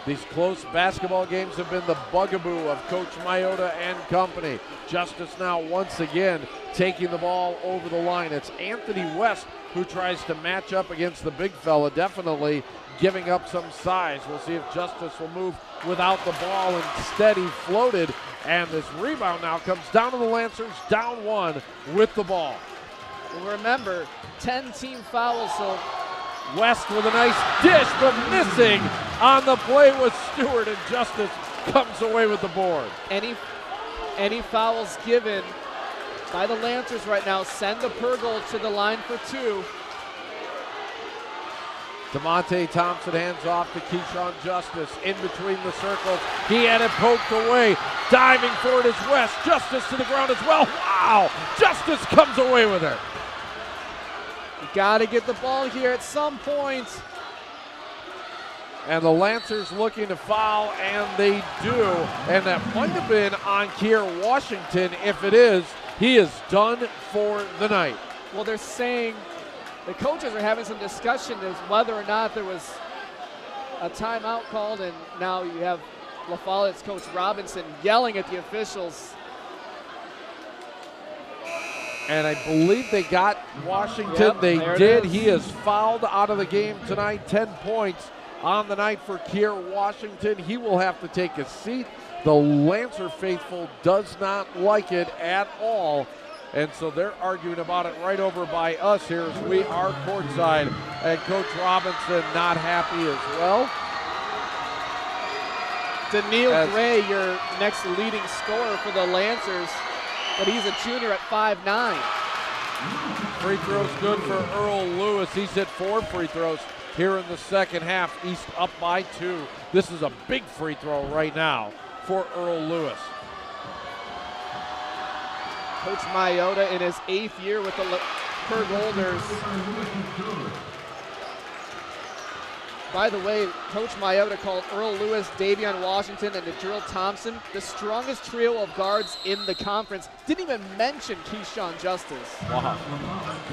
These close basketball games have been the bugaboo of Coach Mayotta and company. Justice now once again taking the ball over the line. It's Anthony West who tries to match up against the big fella, definitely giving up some size. We'll see if Justice will move without the ball. Instead, he floated, and this rebound now comes down to the Lancers, down 1 with the ball. Well, remember, 10 team fouls, so West with a nice dish, but missing on the play was Stewart, and Justice comes away with the board. Any fouls given by the Lancers right now send the Pergold to the line for 2. DeMonte Thompson hands off to Keyshawn Justice in between the circles. He had it poked away. Diving for it is West. Justice to the ground as well. Wow! Justice comes away with it. You got to get the ball here at some point. And the Lancers looking to foul, and they do. And that might have been on Kier Washington. If it is, he is done for the night. Well, they're saying the coaches are having some discussion as whether or not there was a timeout called, and now you have LaFollette's Coach Robinson yelling at the officials. And I believe they got Washington. Yep, they there it did. is. He is fouled out of the game tonight. 10 points on the night for Kier Washington. He will have to take a seat. The Lancer faithful does not like it at all. And so they're arguing about it right over by us here as we are courtside. And Coach Robinson not happy as well. Daniil Gray, your next leading scorer for the Lancers, but he's a junior at 5'9". Free throws good for Earl Lewis. He's hit 4 free throws here in the second half. East up by 2. This is a big free throw right now for Earl Lewis. Coach Mayotta in his 8th year with the Pergolders. By the way, Coach Mayotta called Earl Lewis, Davion Washington, and Nadril Thompson the strongest trio of guards in the conference. Didn't even mention Keyshawn Justice. Wow.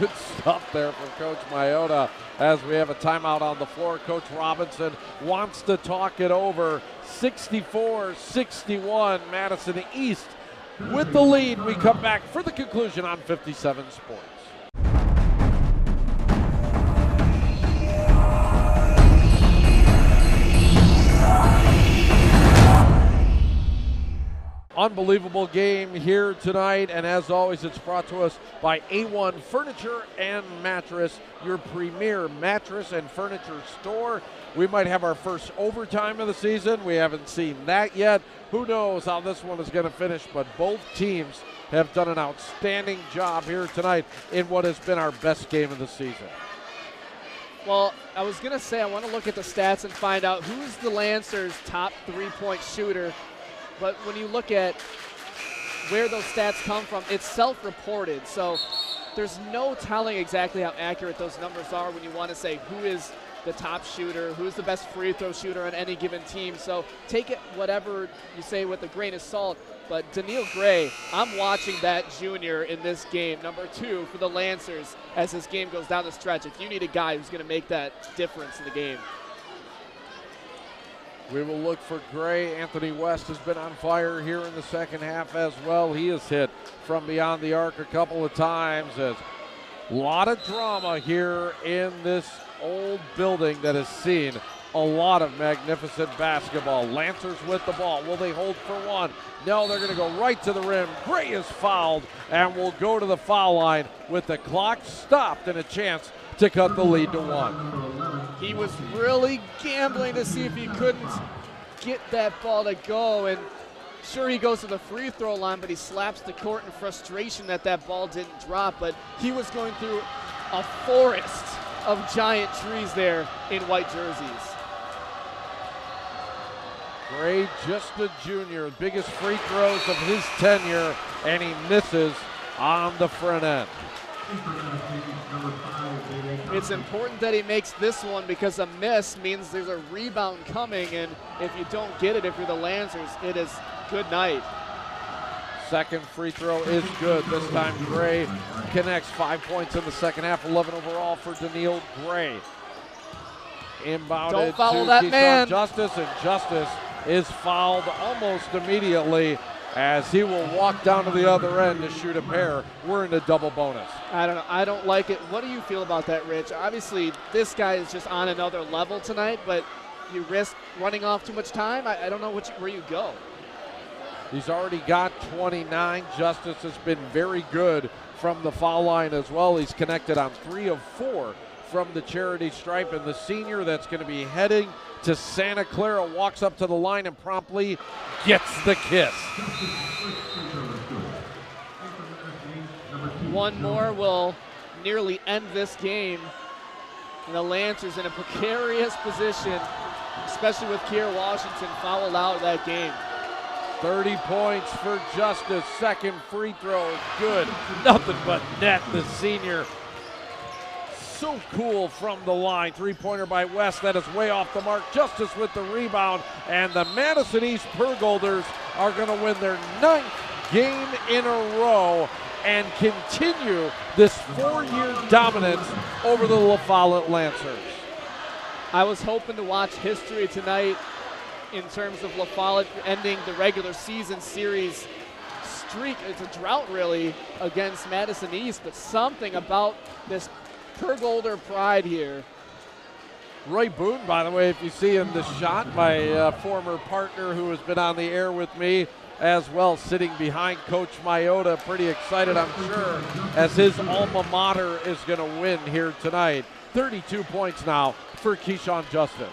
Good stuff there from Coach Mayotta as we have a timeout on the floor. Coach Robinson wants to talk it over. 64-61, Madison East with the lead. We come back for the conclusion on 57 Sports. Unbelievable game here tonight, and as always, it's brought to us by A1 Furniture and Mattress, your premier mattress and furniture store. We might have our first overtime of the season. We haven't seen that yet. Who knows how this one is going to finish, but both teams have done an outstanding job here tonight in what has been our best game of the season. Well, I was going to say I want to look at the stats and find out who's the Lancers' top three-point shooter. But when you look at where those stats come from, it's self-reported. So there's no telling exactly how accurate those numbers are when you want to say who is the top shooter, who's the best free throw shooter on any given team. So take it whatever you say with a grain of salt. But Daniil Gray, I'm watching that junior in this game, number 2 for the Lancers, as this game goes down the stretch. If you need a guy who's going to make that difference in the game. We will look for Gray. Anthony West has been on fire here in the second half as well. He has hit from beyond the arc a couple of times. As a lot of drama here in this old building that has seen a lot of magnificent basketball. Lancers with the ball. Will they hold for one? No, they're going to go right to the rim. Gray is fouled and will go to the foul line with the clock stopped and a chance to cut the lead to 1. He was really gambling to see if he couldn't get that ball to go, and sure, he goes to the free throw line, but he slaps the court in frustration that that ball didn't drop. But he was going through a forest of giant trees there in white jerseys. Gray, just a junior, biggest free throws of his tenure, and he misses on the front end. It's important that he makes this one because a miss means there's a rebound coming, and if you don't get it, if you're the Lancers, it is good night. Second free throw is good. This time Gray connects. 5 points in the second half, 11 overall for Daniil Gray. Inbounded Don't foul to that Keyshawn man. Justice, and Justice is fouled almost immediately as he will walk down to the other end to shoot a pair. We're in a double bonus. I don't know. I don't like it. What do you feel about that, Rich? Obviously, this guy is just on another level tonight, but you risk running off too much time. I don't know where you go. He's already got 29. Justice has been very good from the foul line as well. He's connected on 3 of 4 from the charity stripe, and the senior that's going to be heading to Santa Clara walks up to the line and promptly gets the kiss. One more will nearly end this game. And the Lancers in a precarious position, especially with Kier Washington fouled out of that game. 30 points for Justice. Second free throw, good. Nothing but net, the senior. So cool from the line. Three-pointer by West. That is way off the mark. Justice with the rebound. And the Madison East Pergolders are going to win their 9th game in a row and continue this 4-year dominance over the LaFollette Lancers. I was hoping to watch history tonight in terms of LaFollette ending the regular season series streak. It's a drought, really, against Madison East, but something about this Pergolder pride here. Roy Boone, by the way, if you see in the shot, my former partner who has been on the air with me as well, sitting behind Coach Mayotta, pretty excited, I'm sure, as his alma mater is going to win here tonight. 32 points now for Keyshawn Justice.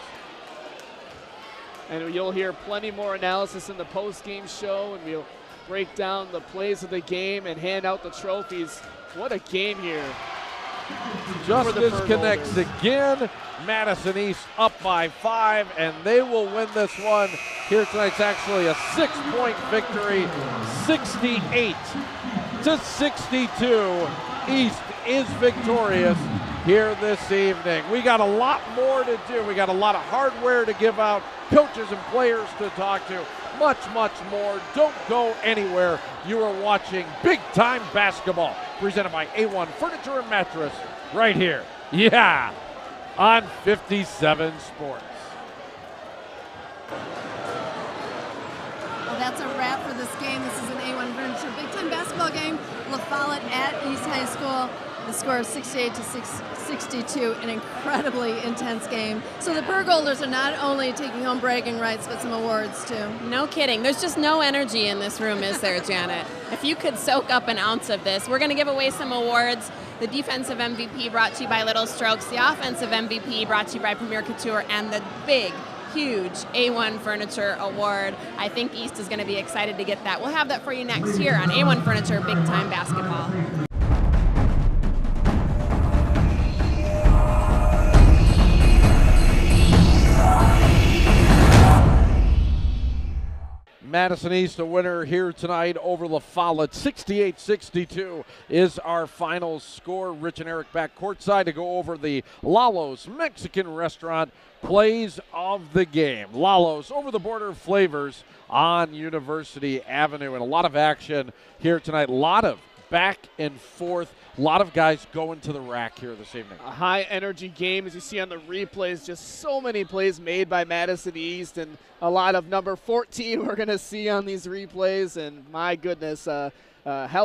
And you'll hear plenty more analysis in the post-game show, and we'll break down the plays of the game and hand out the trophies. What a game here. Justice connects again. Madison East up by 5, and they will win this one here tonight. It's actually a 6-point victory, 68-62. East is victorious here this evening. We got a lot more to do. We got a lot of hardware to give out, coaches and players to talk to, much, much more. Don't go anywhere. You are watching Big Time Basketball, presented by A1 Furniture and Mattress, right here. Yeah, on 57 Sports. Okay, that's a wrap for this game. This is an A1 Furniture Big Time basketball game. LaFollette at East High School. The score is 68 to 62, an incredibly intense game. So the Burgolders are not only taking home bragging rights, but some awards too. No kidding. There's just no energy in this room, is there, Janet? If you could soak up an ounce of this, we're going to give away some awards. The defensive MVP brought to you by Little Strokes, the offensive MVP brought to you by Premier Couture, and the big, huge A1 Furniture Award. I think East is going to be excited to get that. We'll have that for you next year on A1 Furniture Big Time Basketball. Madison East, a winner here tonight over LaFollette. 68-62 is our final score. Rich and Eric back courtside to go over the Lalo's Mexican Restaurant plays of the game. Lalo's over the border flavors on University Avenue, and a lot of action here tonight. A lot of back and forth. A lot of guys going to the rack here this evening. A high energy game, as you see on the replays. Just so many plays made by Madison East, and a lot of number 14 we're going to see on these replays. And my goodness, hell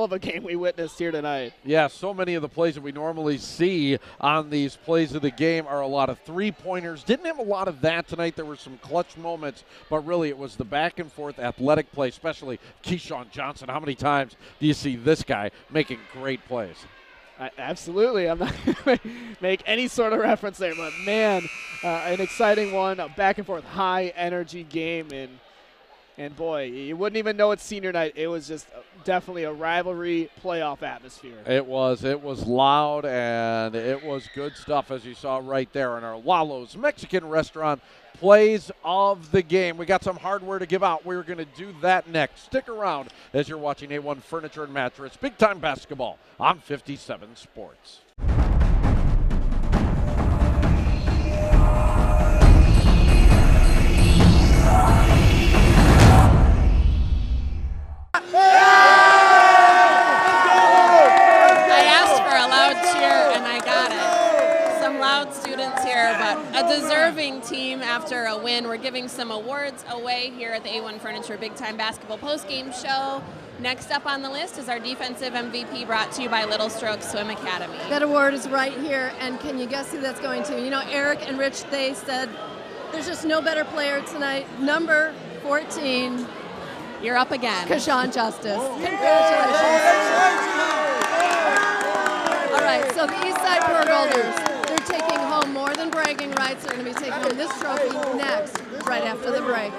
of a game we witnessed here tonight. Yeah, so many of the plays that we normally see on these plays of the game are a lot of three-pointers. Didn't have a lot of that tonight. There were some clutch moments, but really it was the back-and-forth athletic play, especially Keyshawn Johnson. How many times do you see this guy making great plays? Absolutely. I'm not going to make any sort of reference there, but man, an exciting one, a back-and-forth, high-energy game, and boy, you wouldn't even know it's senior night. It was just definitely a rivalry playoff atmosphere. It was loud, and it was good stuff, as you saw right there in our Lalo's Mexican Restaurant plays of the game. We got some hardware to give out. We're going to do that next. Stick around as you're watching A1 Furniture and Mattress Big Time Basketball on 57 Sports. I asked for a loud cheer and I got it. Some loud students here, but a deserving team after a win. We're giving some awards away here at the A1 Furniture Big Time Basketball postgame show. Next up on the list is our defensive MVP brought to you by Little Strokes Swim Academy. That award is right here, and can you guess who that's going to? You know, Eric and Rich, they said there's just no better player tonight. Number 14. You're up again. Keyshawn Justice. Congratulations. All right, so the Eastside Burgolders, they're taking home more than bragging rights. They're going to be taking home this trophy next, right after the break.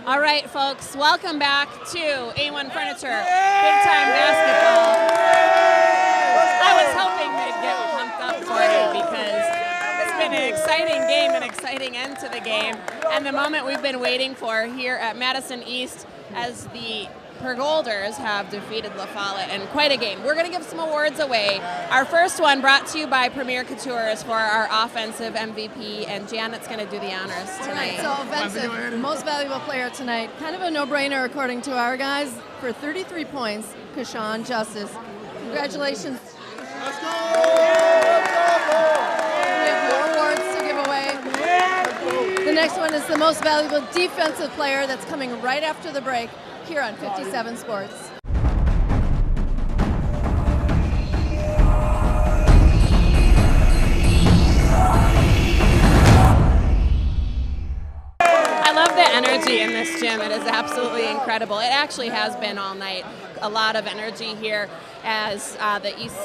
All right, folks, welcome back to A1 Furniture Big Time Basketball. I was hoping they'd get pumped up for you because it's been an exciting game, an exciting end to the game, and the moment we've been waiting for here at Madison East as the Burgolders have defeated LaFollette in quite a game. We're going to give some awards away. Our first one brought to you by Premier Couture is for our offensive MVP, and Janet's going to do the honors tonight. So offensive, most valuable player tonight. Kind of a no-brainer according to our guys. For 33 points, Keyshawn Justice. Congratulations. Let's go! We have more awards to give away. The next one is the most valuable defensive player that's coming right after the break here on 57 Sports. I love the energy in this gym. It is absolutely incredible. It actually has been all night. A lot of energy here as the East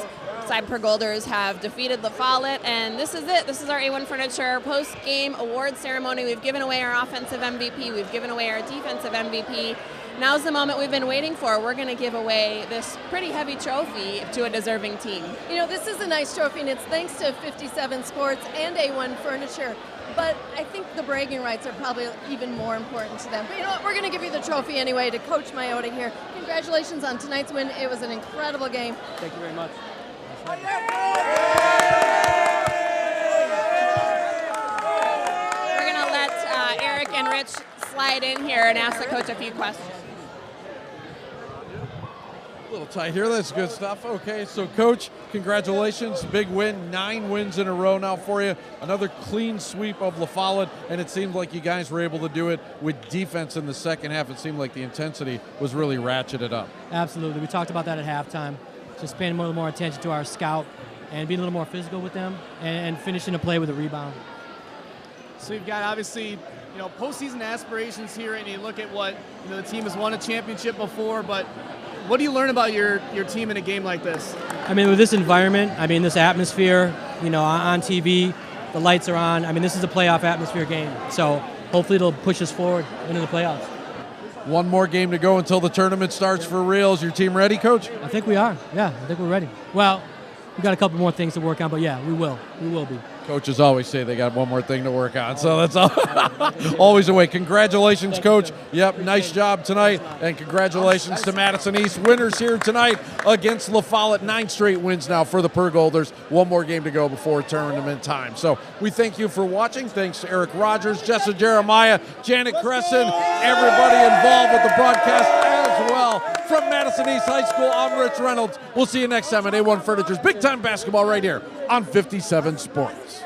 Side Burgolders have defeated LaFollette, and this is it. This is our A1 Furniture post-game award ceremony. We've given away our offensive MVP. We've given away our defensive MVP. Now's the moment we've been waiting for. We're going to give away this pretty heavy trophy to a deserving team. You know, this is a nice trophy, and it's thanks to 57 Sports and A1 Furniture. But I think the bragging rights are probably even more important to them. But you know what? We're going to give you the trophy anyway to Coach Maiota here. Congratulations on tonight's win. It was an incredible game. Thank you very much. We're going to let Eric and Rich slide in here and ask the coach a few questions. A little tight here. That's good stuff. Okay, so Coach, congratulations. Big win. 9 wins in a row now for you. Another clean sweep of LaFollette, and it seemed like you guys were able to do it with defense in the second half. It seemed like the intensity was really ratcheted up. Absolutely. We talked about that at halftime. Just paying a little more attention to our scout and being a little more physical with them and finishing the play with a rebound. So you've got obviously, postseason aspirations here, and you look at what the team has won a championship before. But what do you learn about your team in a game like this? I mean, with this environment, this atmosphere, on TV, the lights are on. This is a playoff atmosphere game. So hopefully it'll push us forward into the playoffs. One more game to go until the tournament starts for real. Is your team ready, Coach? I think we are. Yeah, I think we're ready. Well, we've got a couple more things to work on, but yeah, we will. We will be. Coaches always say they got one more thing to work on, so that's always a way. Congratulations, Coach. Yep, nice job tonight, and congratulations to Madison East. Winners here tonight against LaFollette. 9 straight wins now for the Pergolders. One more game to go before tournament time. So we thank you for watching. Thanks to Eric Rogers, Jessa Jeremiah, Janet Cresson, everybody involved with the broadcast as well. From Madison East High School, I'm Rich Reynolds. We'll see you next time at A1 Furniture's Big Time Basketball right here on 57 Sports.